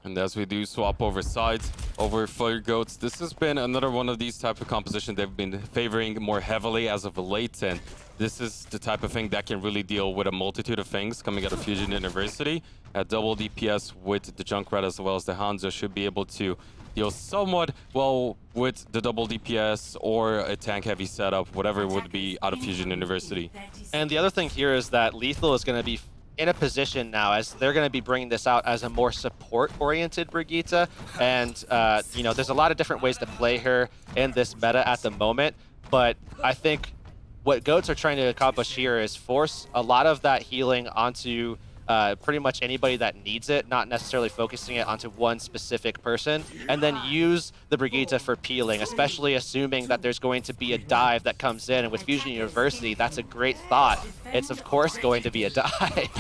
And as we do swap over sides, over for Goats, this has been another one of these type of compositions they've been favoring more heavily as of late. And this is the type of thing that can really deal with a multitude of things coming out of Fusion University. At double DPS with the Junkrat as well as the Hanzo should be able to deal somewhat well with the double DPS or a tank heavy setup, whatever it would be out of Fusion University. And the other thing here is that Lethal is going to be in a position now, as they're going to be bringing this out as a more support-oriented Brigitte. And, there's a lot of different ways to play her in this meta at the moment. But I think what Goats are trying to accomplish here is force a lot of that healing onto pretty much anybody that needs it, not necessarily focusing it onto one specific person, and then use the Brigitte for peeling, especially assuming that there's going to be a dive that comes in. And with Fusion University, that's a great thought. It's, of course, going to be a dive.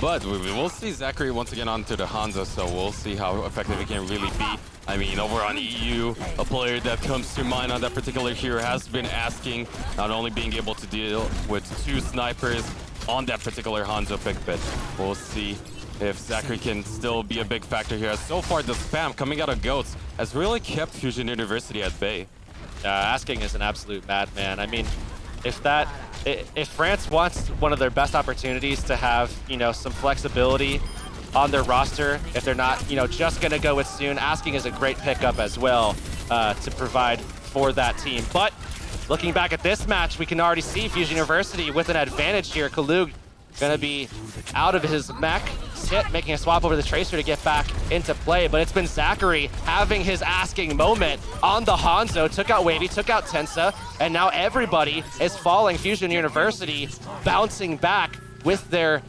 But we will see Zachary once again onto the Hanzo, so we'll see how effective it can really be. I mean, over on EU, a player that comes to mind on that particular hero has been asking, not only being able to deal with 2 snipers on that particular Hanzo pick, but we'll see if Zachary can still be a big factor here. So far, the spam coming out of Goats has really kept Fusion University at bay. Asking is an absolute madman. I mean, if France wants one of their best opportunities to have, some flexibility on their roster, if they're not, just going to go with Soon, Asking is a great pickup as well to provide for that team. But looking back at this match, we can already see Fusion University with an advantage here. Kalug gonna be out of his mech, Sit making a swap over the Tracer to get back into play, but it's been Zachary having his Asking moment on the Hanzo, took out Wavy, took out Tensa, and now everybody is falling. Fusion University bouncing back with their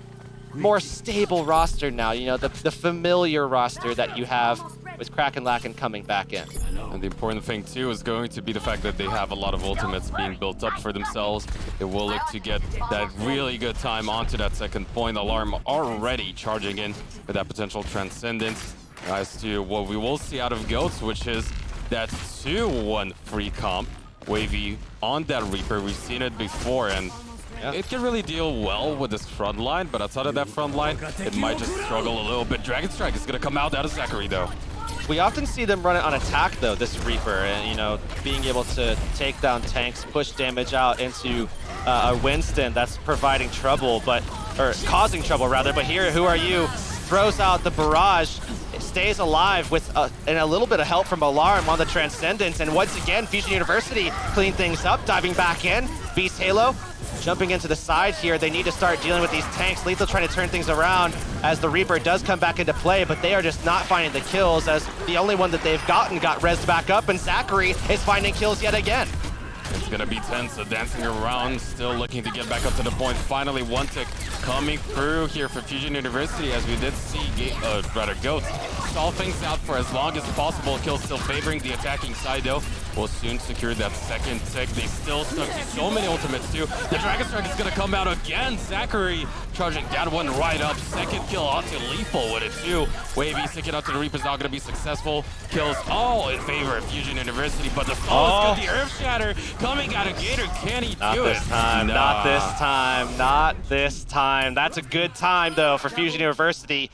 more stable roster now, the familiar roster that you have with Kraken Lacken coming back in. And the important thing too is going to be the fact that they have a lot of ultimates being built up for themselves. They will look to get that really good time onto that second point. Alarm already charging in for that potential Transcendence. As to what we will see out of Goats, which is that 2-1 free comp. Wavy on that Reaper, we've seen it before, and it can really deal well with this front line, but outside of that front line, it might just struggle a little bit. Dragon Strike is going to come out of Zachary, though. We often see them run it on attack, though, this Reaper, and, being able to take down tanks, push damage out into a Winston that's providing trouble, or causing trouble, rather. But here, Who Are You throws out the barrage, stays alive with and a little bit of help from Alarm on the Transcendence, and once again, Fusion University clean things up, diving back in. Beast Halo jumping into the side here. They need to start dealing with these tanks. Lethal trying to turn things around as the Reaper does come back into play, but they are just not finding the kills, as the only one that they've gotten got rezzed back up, and Zachary is finding kills yet again. It's gonna be Tensa dancing around, still looking to get back up to the point. Finally, one tick coming through here for Fusion University, as we did see Goats stall things out for as long as possible. Kill still favoring the attacking side, though. Will soon secure that second tick. They still stuck to so many ultimates, too. The Dragon Strike is gonna come out again. Zachary charging that one right up. Second kill onto Lethal with it, too. Wavy sticking out to the Reaper's not gonna be successful. Kills all in favor of Fusion University, but the stall is good. The Earth Shatter coming out of Gator. Can he do it? Not this time. Not this time. That's a good time, though, for Fusion University.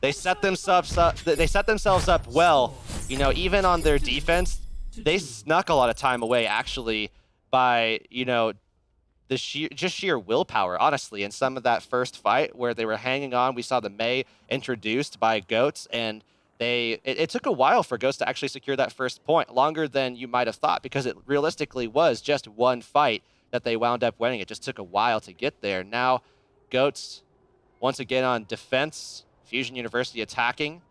They set themselves up. They set themselves up well. You know, even on their defense, they snuck a lot of time away actually by the sheer willpower, honestly. In some of that first fight where they were hanging on, we saw the Mei introduced by Goats, and it took a while for Goats to actually secure that first point, longer than you might have thought, because it realistically was just one fight that they wound up winning. It just took a while to get there. Now, Goats once again on defense, Fusion University attacking,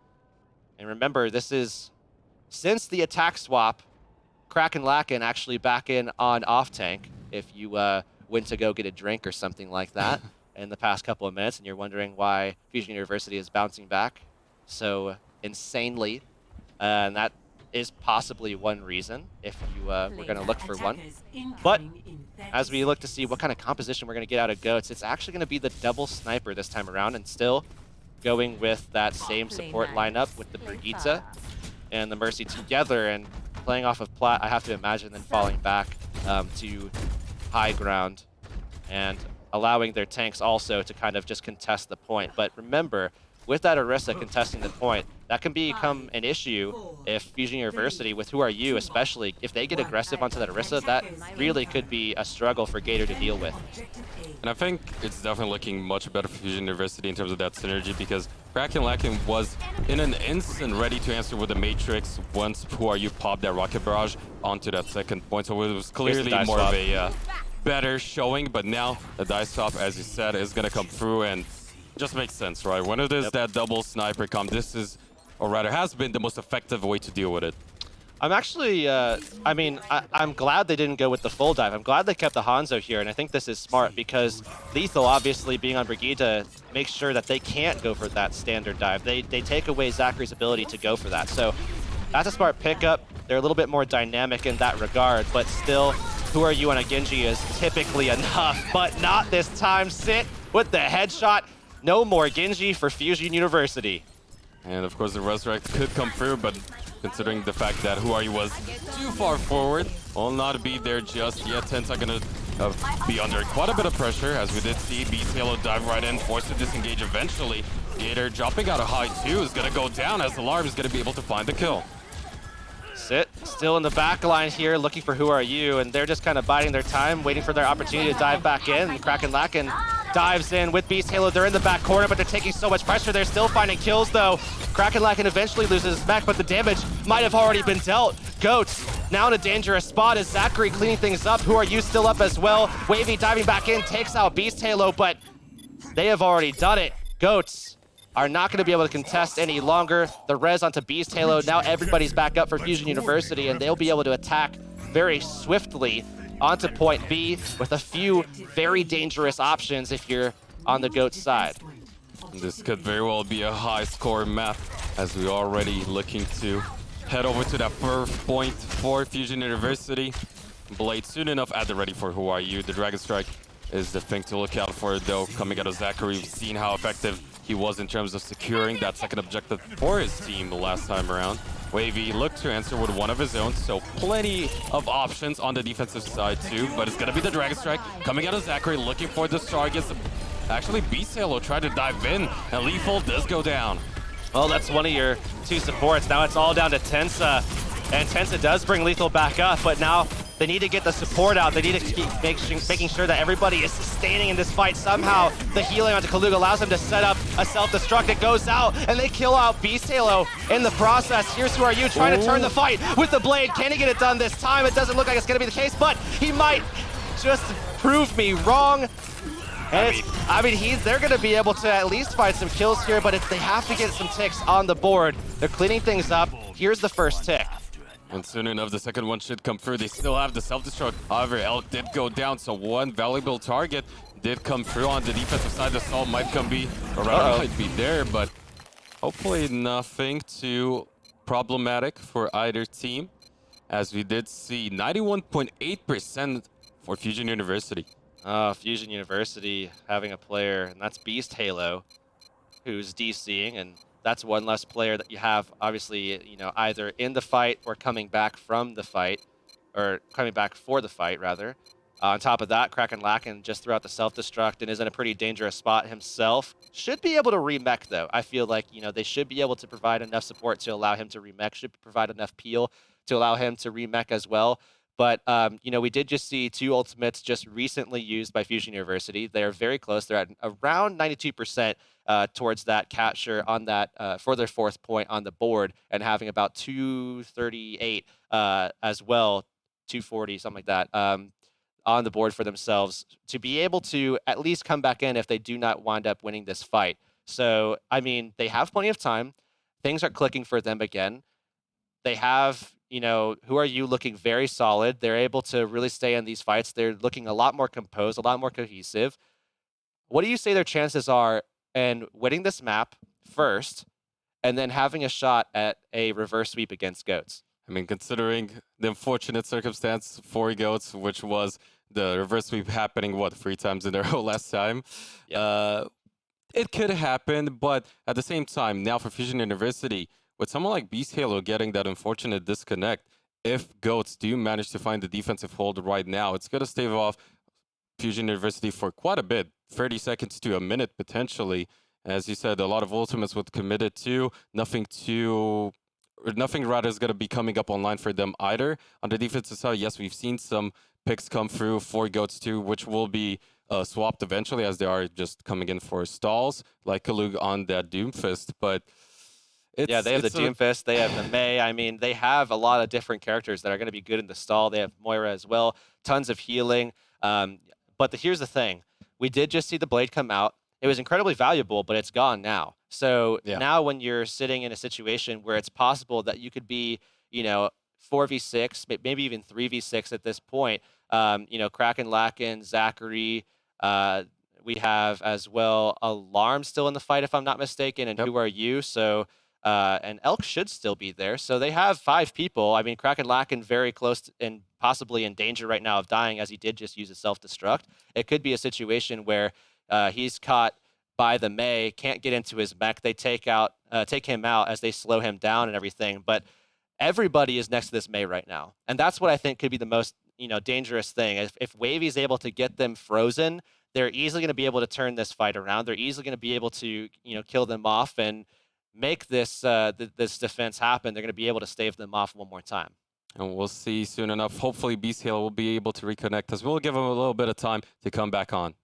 and remember, this is since the attack swap. Kraken Lacken actually back in on off tank. If you went to go get a drink or something like that in the past couple of minutes, and you're wondering why Fusion University is bouncing back so insanely, and that is possibly one reason if you were going to look for one. But as we look to see what kind of composition we're going to get out of Goats, it's actually going to be the double sniper this time around, and still going with that same support lineup with the Brigitte and the Mercy together, and playing off of Plat, I have to imagine, then falling back to high ground and allowing their tanks also to kind of just contest the point. But remember, with that Orisa contesting the point, that can become an issue if Fusion University, with Who Are You especially, if they get aggressive onto that Orisa, that really could be a struggle for Gator to deal with. And I think it's definitely looking much better for Fusion University in terms of that synergy, because Kraken Lacken was in an instant ready to answer with the Matrix once Who Are You popped that Rocket Barrage onto that second point. So it was clearly more of a better showing, but now the dice swap, as you said, is going to come through, and just makes sense, right? When it is that double sniper comp, this is, or rather has been, the most effective way to deal with it. I'm actually, I'm glad they didn't go with the full dive. I'm glad they kept the Hanzo here, and I think this is smart because Lethal, obviously being on Brigitte, makes sure that they can't go for that standard dive. They take away Zachary's ability to go for that. So that's a smart pickup. They're a little bit more dynamic in that regard, but still, Who Are You on a Genji is typically enough, but not this time. Sit with the headshot. No more Genji for Fusion University. And of course the Resurrect could come through, but considering the fact that Who Are You was too far forward, will not be there just yet. Tensa gonna be under quite a bit of pressure, as we did see Beast Halo dive right in, forced to disengage eventually. Gator dropping out of high 2 is gonna go down, as Alarm is gonna be able to find the kill. Sit still in the back line here, looking for Who Are You, and they're just kind of biding their time, waiting for their opportunity to dive back in. Kraken Lacken dives in with Beast Halo. They're in the back corner, but they're taking so much pressure. They're still finding kills, though. Kraken Lacken eventually loses his mech, but the damage might have already been dealt. Goats now in a dangerous spot as Zachary cleaning things up. Who Are You still up as well? Wavy diving back in, takes out Beast Halo, but they have already done it. Goats are not going to be able to contest any longer. The res onto Beast Halo. Now everybody's back up for Fusion University, and they'll be able to attack very swiftly onto point B with a few very dangerous options if you're on the GOAT side. This could very well be a high score map, as we're already looking to head over to that first point for Fusion University. Blade soon enough at the ready for Who Are You. The Dragon Strike is the thing to look out for, though, coming out of Zachary. We've seen how effective he was in terms of securing that second objective for his team the last time around. Wavy looked to answer with one of his own, so plenty of options on the defensive side too, but it's gonna be the Dragon Strike coming out of Zachary, looking for this target. Actually, Beast Halo tried to dive in, and Lethal does go down. Well, that's one of your two supports. Now it's all down to Tensa, and Tensa does bring Lethal back up, but now they need to get the support out. They need to keep making sure that everybody is sustaining in this fight. Somehow, the healing onto Kaluga allows them to set up a self-destruct. It goes out, and they kill out Beast Halo in the process. Here's Who Are You trying to turn the fight with the blade. Can he get it done this time? It doesn't look like it's going to be the case, but he might just prove me wrong. And they're going to be able to at least find some kills here, but they have to get some ticks on the board. They're cleaning things up. Here's the first tick. And soon enough, the second one should come through. They still have the self-destruct. However, Elk did go down, so one valuable target did come through on the defensive side. The Assault might be there, but hopefully nothing too problematic for either team, as we did see 91.8% for Fusion University. Fusion University having a player, and that's Beast Halo, who's DCing, and that's one less player that you have, obviously, either in the fight or coming back from the fight, or coming back for the fight, rather. On top of that, Kraken Lacken just threw out the self-destruct and is in a pretty dangerous spot himself. Should be able to remech though. I feel like, they should be able to provide enough support to allow him to remech, should provide enough peel to allow him to remech as well. But, we did just see 2 ultimates just recently used by Fusion University. They're very close. They're at around 92% towards that capture on that for their 4th point on the board and having about 238 as well, 240, something like that. On the board for themselves to be able to at least come back in if they do not wind up winning this fight. So, I mean, they have plenty of time. Things are clicking for them again. They have, Who Are You looking very solid. They're able to really stay in these fights. They're looking a lot more composed, a lot more cohesive. What do you say their chances are in winning this map first and then having a shot at a reverse sweep against Goats? I mean, considering the unfortunate circumstance for Goats, which was the reverse sweep happening, 3 times in a row last time? Yep. It could happen, but at the same time, now for Fusion University, with someone like Beast Halo getting that unfortunate disconnect, if Goats do manage to find the defensive hold right now, it's going to stave off Fusion University for quite a bit, 30 seconds to a minute potentially. As you said, a lot of ultimates would commit it to, nothing rather is going to be coming up online for them either. On the defensive side, yes, we've seen some picks come through for Goats too, which will be swapped eventually as they are just coming in for stalls, like Kalug on that Doomfist. But they have the Doomfist, they have the Mei. I mean, they have a lot of different characters that are going to be good in the stall. They have Moira as well, tons of healing. But here's the thing. We did just see the Blade come out. It was incredibly valuable, but it's gone now. So now when you're sitting in a situation where it's possible that you could be, 4v6, maybe even 3v6 at this point, Kraken, Lacken, Zachary, we have as well Alarm still in the fight, if I'm not mistaken, and Who Are You? So, and Elk should still be there. So they have 5 people. I mean, Kraken Lacken very close to, and possibly in danger right now of dying as he did just use a self-destruct. It could be a situation where he's caught by the Mei, can't get into his mech. They take him out as they slow him down and everything. But everybody is next to this Mei right now. And that's what I think could be the most, dangerous thing. If Wavy is able to get them frozen, they're easily going to be able to turn this fight around. They're easily going to be able to, kill them off and make this this defense happen. They're going to be able to stave them off one more time. And we'll see soon enough. Hopefully, Beast Halo will be able to reconnect us. We'll give them a little bit of time to come back on.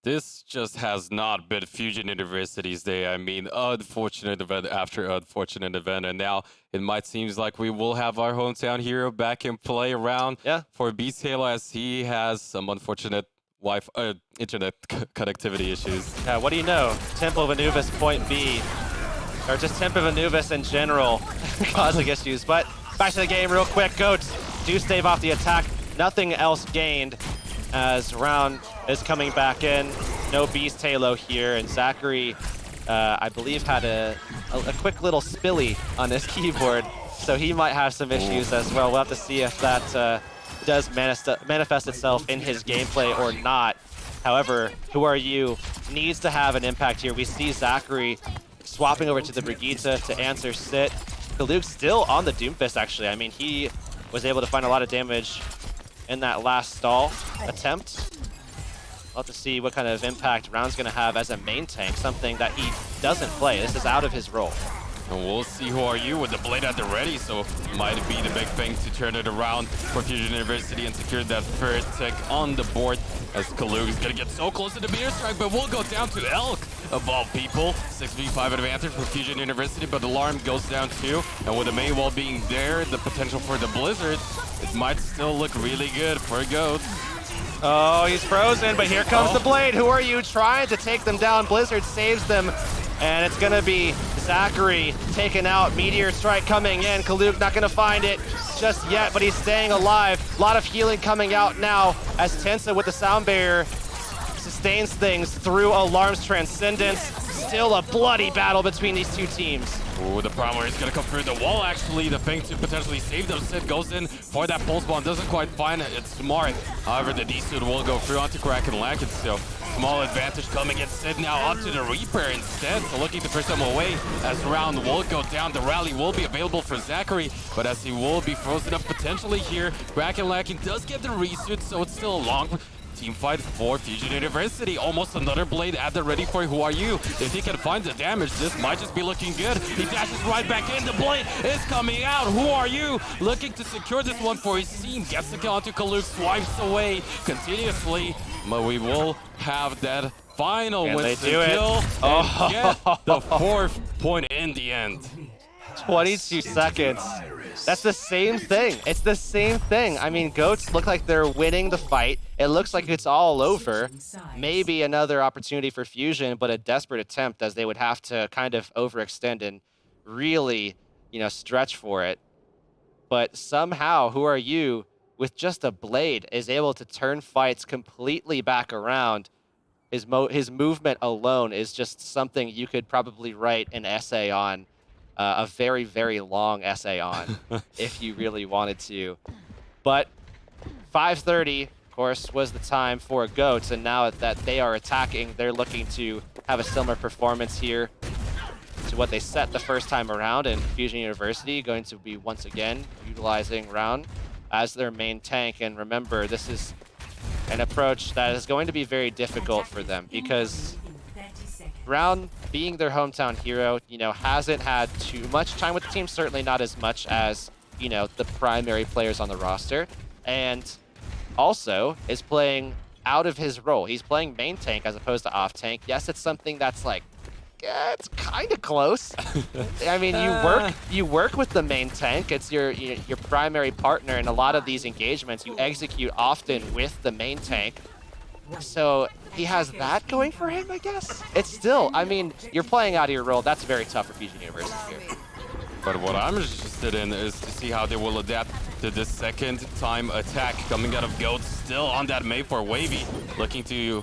This just has not been Fusion University's day. I mean, unfortunate event after unfortunate event, and now it might seems like we will have our hometown hero back in play around for Beast Halo, as he has some unfortunate internet connectivity issues. Yeah, what do you know? Temple of Anubis point B, or just Temple of Anubis in general, causing issues. But back to the game real quick. Goats do stave off the attack. Nothing else gained as Round is coming back in. No Beast Halo here, and Zachary, I believe, had a quick little spilly on his keyboard, so he might have some issues as well. We'll have to see if that does manifest itself in his gameplay or not. However, Who Are You needs to have an impact here. We see Zachary swapping over to the Brigitte to answer Sit. Kaluk's still on the Doomfist, actually. I mean, he was able to find a lot of damage in that last stall attempt. We'll have to see what kind of impact Round's going to have as a main tank, something that he doesn't play. This is out of his role. And we'll see Who Are You with the blade at the ready, so might be the big thing to turn it around for Fusion University and secure that third tick on the board, as Kaluk is going to get so close to the meteor strike, but we'll go down to Elk of all people. 6v5 advantage for Fusion University, but Alarm goes down too, and with the main wall being there, the potential for the blizzard, it might still look really good for Goats. Oh, he's frozen, but here comes the blade. Who Are You trying to take them down? Blizzard saves them, and it's gonna be Zachary taken out. Meteor strike coming in. Kaluk not gonna find it just yet, but he's staying alive. A lot of healing coming out now as Tensa with the sound barrier sustains things through Alarm's Transcendence. Still a bloody battle between these two teams. Ooh, the Primer is going to come through the wall, actually. The thing to potentially save them. Sid goes in for that pulse bomb. Doesn't quite find it. It's smart. However, the D-Suit will go through onto Kraken Lakin still. Small advantage coming in. Sid now onto the Reaper instead. So looking to push them away as Round will go down. The rally will be available for Zachary, but as he will be frozen up potentially here, Kraken Lakin does get the resuit, so it's still a long team fight for Fusion University. Almost another blade at the ready for Who Are You. If he can find the damage, this might just be looking good. He dashes right back in. The blade is coming out. Who Are You looking to secure this one for his team. Gets the kill onto Kaluk, swipes away continuously. But we will have that final Winston kill and get the 4th point in the end. 22 seconds. That's the same thing. It's the same thing. I mean, Goats look like they're winning the fight. It looks like it's all over. Maybe another opportunity for Fusion, but a desperate attempt, as they would have to kind of overextend and really, stretch for it. But somehow, Who Are You, with just a blade, is able to turn fights completely back around. His movement alone is just something you could probably write an essay on. A very, very long essay on, if you really wanted to. But 5:30, of course, was the time for Goats, and now that they are attacking, they're looking to have a similar performance here to what they set the first time around, and Fusion University going to be once again utilizing Round as their main tank. And remember, this is an approach that is going to be very difficult for them, because Round, being their hometown hero, hasn't had too much time with the team, certainly not as much as, the primary players on the roster, and also is playing out of his role. He's playing main tank as opposed to off tank. Yes, it's something that's like, it's kind of close. I mean, you work with the main tank. It's your primary partner in a lot of these engagements. You execute often with the main tank. So he has that going for him, I guess. It's still, I mean, you're playing out of your role. That's very tough for Fusion University here. But what I'm interested in is to see how they will adapt to this second time attack coming out of Goats, still on that May for Wavy, looking to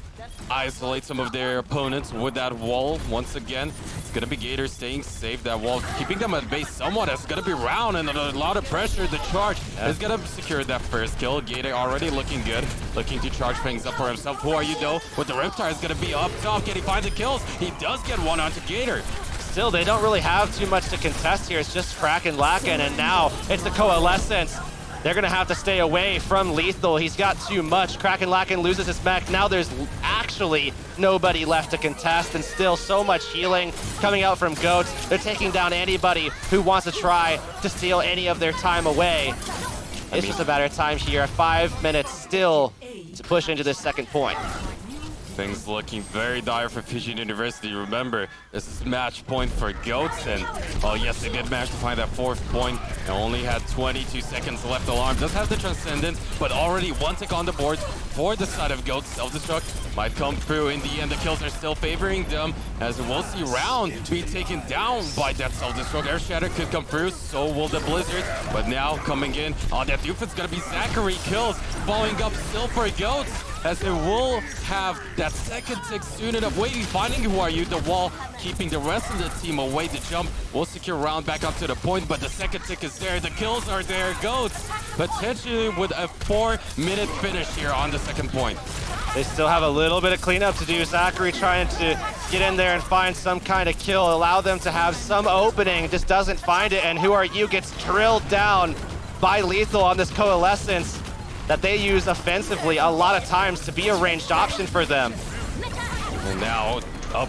isolate some of their opponents with that wall once again. It's gonna be Gator staying safe, that wall keeping them at base somewhat. It's gonna be Round and a lot of pressure. The charge is gonna secure that first kill. Gator already looking good, looking to charge things up for himself. Who Are You though? With the Riptide is gonna be up top. Can he find the kills? He does get one onto Gator. Still, they don't really have too much to contest here. It's just Kraken Lakin, and now it's the Coalescence. They're going to have to stay away from Lethal. He's got too much. Kraken Lakin loses his mech. Now there's actually nobody left to contest, and still so much healing coming out from Goats. They're taking down anybody who wants to try to steal any of their time away. It's just a matter of time here. 5 minutes still to push into this second point. Things looking very dire for Fusion University. Remember, this is match point for Goats, and oh yes, they did manage to find that 4th point and only had 22 seconds left. Alarm does have the Transcendence, but already one tick on the board for the side of Goats. Self-destruct might come through. In the end, the kills are still favoring them, as we'll see Round be taken down by that self-destruct. Air Shatter could come through, so will the Blizzard, but now coming in on that Doof, it's gonna be Zachary kills, following up still for Goats, as it will have that second tick soon enough. Wavy finding Who Are You, the wall, keeping the rest of the team away. The jump will secure Round back up to the point, but the second tick is there. The kills are there. Goats potentially with a 4-minute finish here on the second point. They still have a little bit of cleanup to do. Zachary trying to get in there and find some kind of kill, allow them to have some opening, just doesn't find it, and Who Are You gets drilled down by Lethal on this Coalescence that they use offensively a lot of times to be a ranged option for them. And now up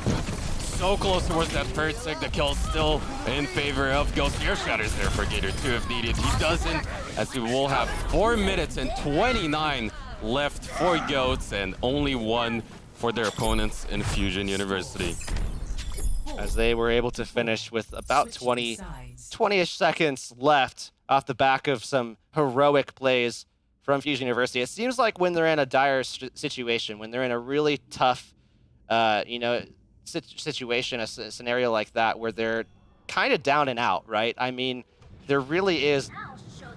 so close towards that first tick. The kill still in favor of Ghost. Air Shatters there for Gator 2 if needed. He doesn't, as he will have 4 minutes and 29 left for Goats and only 1 for their opponents in Fusion University. As they were able to finish with about 20-ish seconds left off the back of some heroic plays from Fusion University. It seems like when they're in a dire situation, when they're in a really tough, situation, a scenario like that, where they're kind of down and out, right? I mean, there really is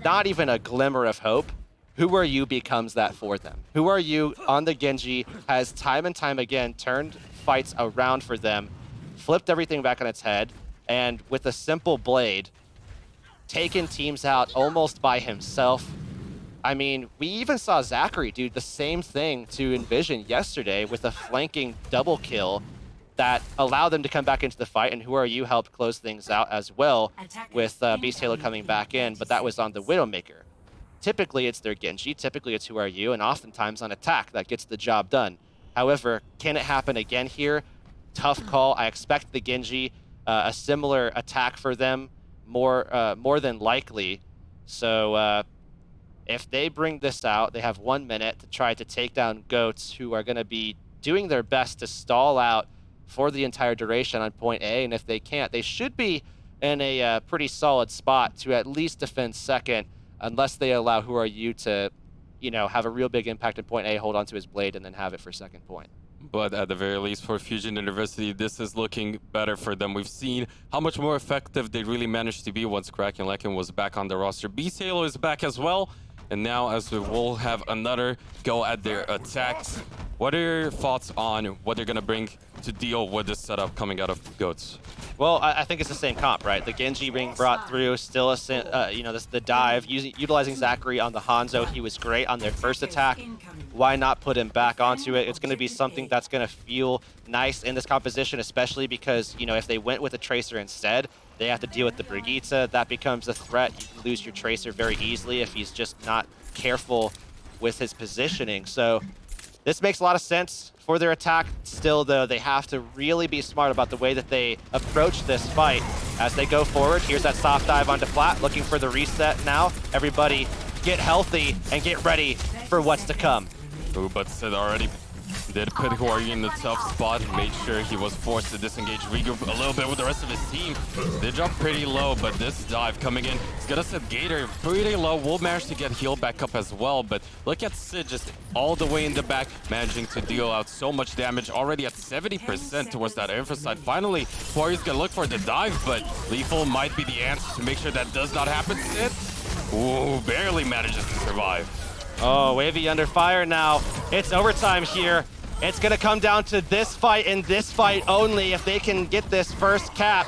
not even a glimmer of hope. Who Are You becomes that for them. Who Are You on the Genji has time and time again turned fights around for them, flipped everything back on its head, and with a simple blade, taken teams out almost by himself. I mean, we even saw Zachary do the same thing to Envision yesterday with a flanking double kill that allowed them to come back into the fight, and Who Are You helped close things out as well with Beast Halo coming back in, but that was on the Widowmaker. Typically, it's their Genji, typically it's Who Are You, and oftentimes on attack that gets the job done. However, can it happen again here? Tough call. I expect the Genji, a similar attack for them, more than likely. So, if they bring this out, they have 1 minute to try to take down Goats, who are going to be doing their best to stall out for the entire duration on point A. And if they can't, they should be in a pretty solid spot to at least defend second, unless they allow Who Are You to, have a real big impact at point A, hold onto his blade, and then have it for second point. But at the very least, for Fusion University, this is looking better for them. We've seen how much more effective they really managed to be once Kraken Lekin was back on the roster. Beast Halo is back as well. And now, as we will have another go at their attacks, what are your thoughts on what they're going to bring to deal with this setup coming out of Goats? Well, I think it's the same comp, right? The Genji being brought through, still the dive, utilizing Zachary on the Hanzo. He was great on their first attack. Why not put him back onto it? It's going to be something that's going to feel nice in this composition, especially because, if they went with a Tracer instead, they have to deal with the Brigitte. That becomes a threat. You can lose your Tracer very easily if he's just not careful with his positioning. So this makes a lot of sense for their attack. Still, though, they have to really be smart about the way that they approach this fight as they go forward. Here's that soft dive onto flat, looking for the reset now. Everybody get healthy and get ready for what's to come. Ooh, but Sid already did put Who Are You in the tough spot, made sure he was forced to disengage, regroup a little bit with the rest of his team. They dropped pretty low, but this dive coming in, it's gonna set Gator pretty low. Will manage to get healed back up as well, but look at Sid just all the way in the back, managing to deal out so much damage, already at 70% towards that infra side. Finally, Who Are You's gonna look for the dive, but Lethal might be the answer to make sure that does not happen. Sid, ooh, barely manages to survive. Oh, Wavy under fire now. It's overtime here. It's going to come down to this fight and this fight only. If they can get this first cap,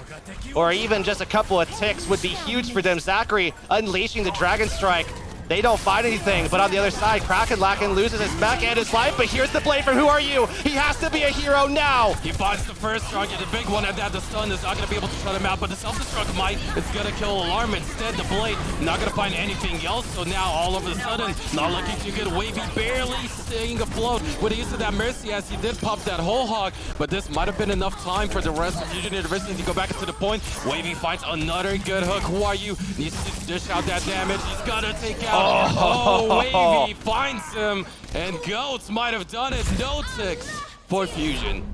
or even just a couple of ticks, would be huge for them. Zachary unleashing the Dragon Strike. They don't find anything, but on the other side, Kraken Lekin loses his back and his life, but here's the play from Who Are You? He has to be a hero now! He finds the first target, the big one, and that the stun is not going to be able to shut him out, but the self-destruct might. It's going to kill Alarm. Instead, the blade not going to find anything else, so now all of a sudden, not looking too good. Wavy barely staying afloat with the use of that Mercy, as he did pop that whole hog, but this might have been enough time for the rest of Fusion University to go back into the point. Wavy finds another good hook. Who Are You? Needs to dish out that damage. He's got to take out. Oh, Wavy finds him, and Goats might have done it. No ticks for Fusion.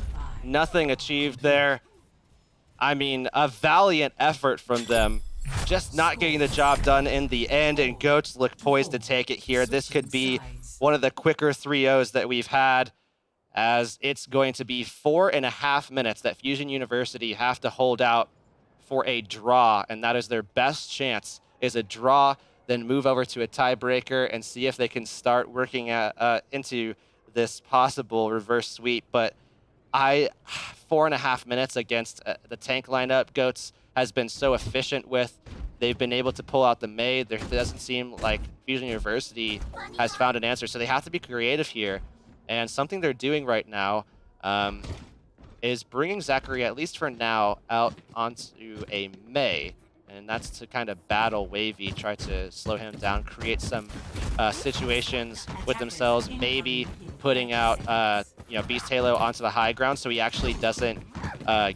Nothing achieved there. I mean, a valiant effort from them. Just not getting the job done in the end, and Goats look poised to take it here. This could be one of the quicker 3-0s that we've had, as it's going to be 4.5 minutes that Fusion University have to hold out for a draw, and that is their best chance, is a draw, then move over to a tiebreaker and see if they can start working into this possible reverse sweep. But 4.5 minutes against the tank lineup Goats has been so efficient with. They've been able to pull out the Mei. There doesn't seem like Fusion University has found an answer, so they have to be creative here. And something they're doing right now is bringing Zachary, at least for now, out onto a Mei. And that's to kind of battle Wavy, try to slow him down, create some situations with themselves, maybe putting out Beast Halo onto the high ground so he actually doesn't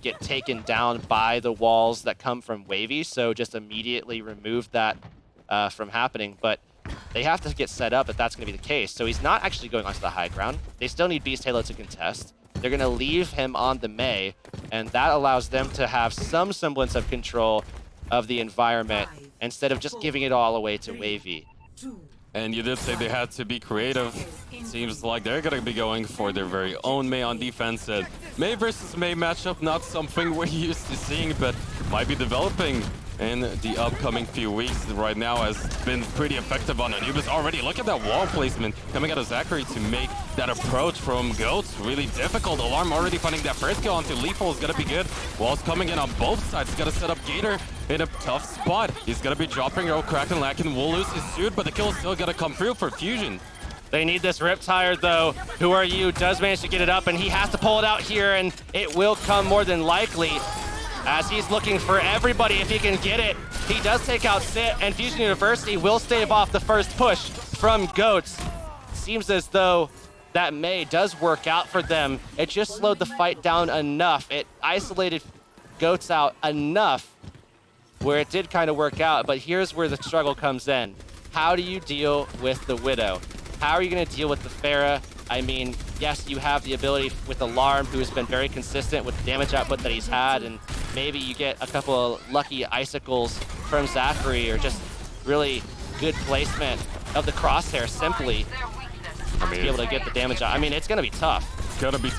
get taken down by the walls that come from Wavy. So just immediately remove that from happening. But they have to get set up if that's going to be the case. So he's not actually going onto the high ground. They still need Beast Halo to contest. They're going to leave him on the Mei, and that allows them to have some semblance of control of the environment instead of just giving it all away to Wavy. And you did say they had to be creative. Seems like they're going to be going for their very own Mei on defense. And Mei versus Mei matchup, not something we're used to seeing, but might be developing in the upcoming few weeks. Right now has been pretty effective on Anubis already. Look at that wall placement coming out of Zachary to make that approach from Goats really difficult. Alarm already finding that first kill onto Lethal is going to be good. Walls coming in on both sides. He's got to set up Gator in a tough spot. He's going to be dropping out Kraken Lakin. Will lose his suit, but the kill is still going to come through for Fusion. They need this Riptire, though. Who Are You does manage to get it up, and he has to pull it out here, and it will come more than likely, as he's looking for everybody if he can get it. He does take out Sit, and Fusion University will stave off the first push from Goats. Seems as though that Mei does work out for them. It just slowed the fight down enough. It isolated Goats out enough where it did kind of work out, but here's where the struggle comes in. How do you deal with the Widow? How are you going to deal with the Pharah? I mean, yes, you have the ability with Alarm, who has been very consistent with the damage output that he's had, and maybe you get a couple of lucky icicles from Zachary, or just really good placement of the crosshair simply to be able to get the damage out. I mean, it's going to be tough. It's going to be tough.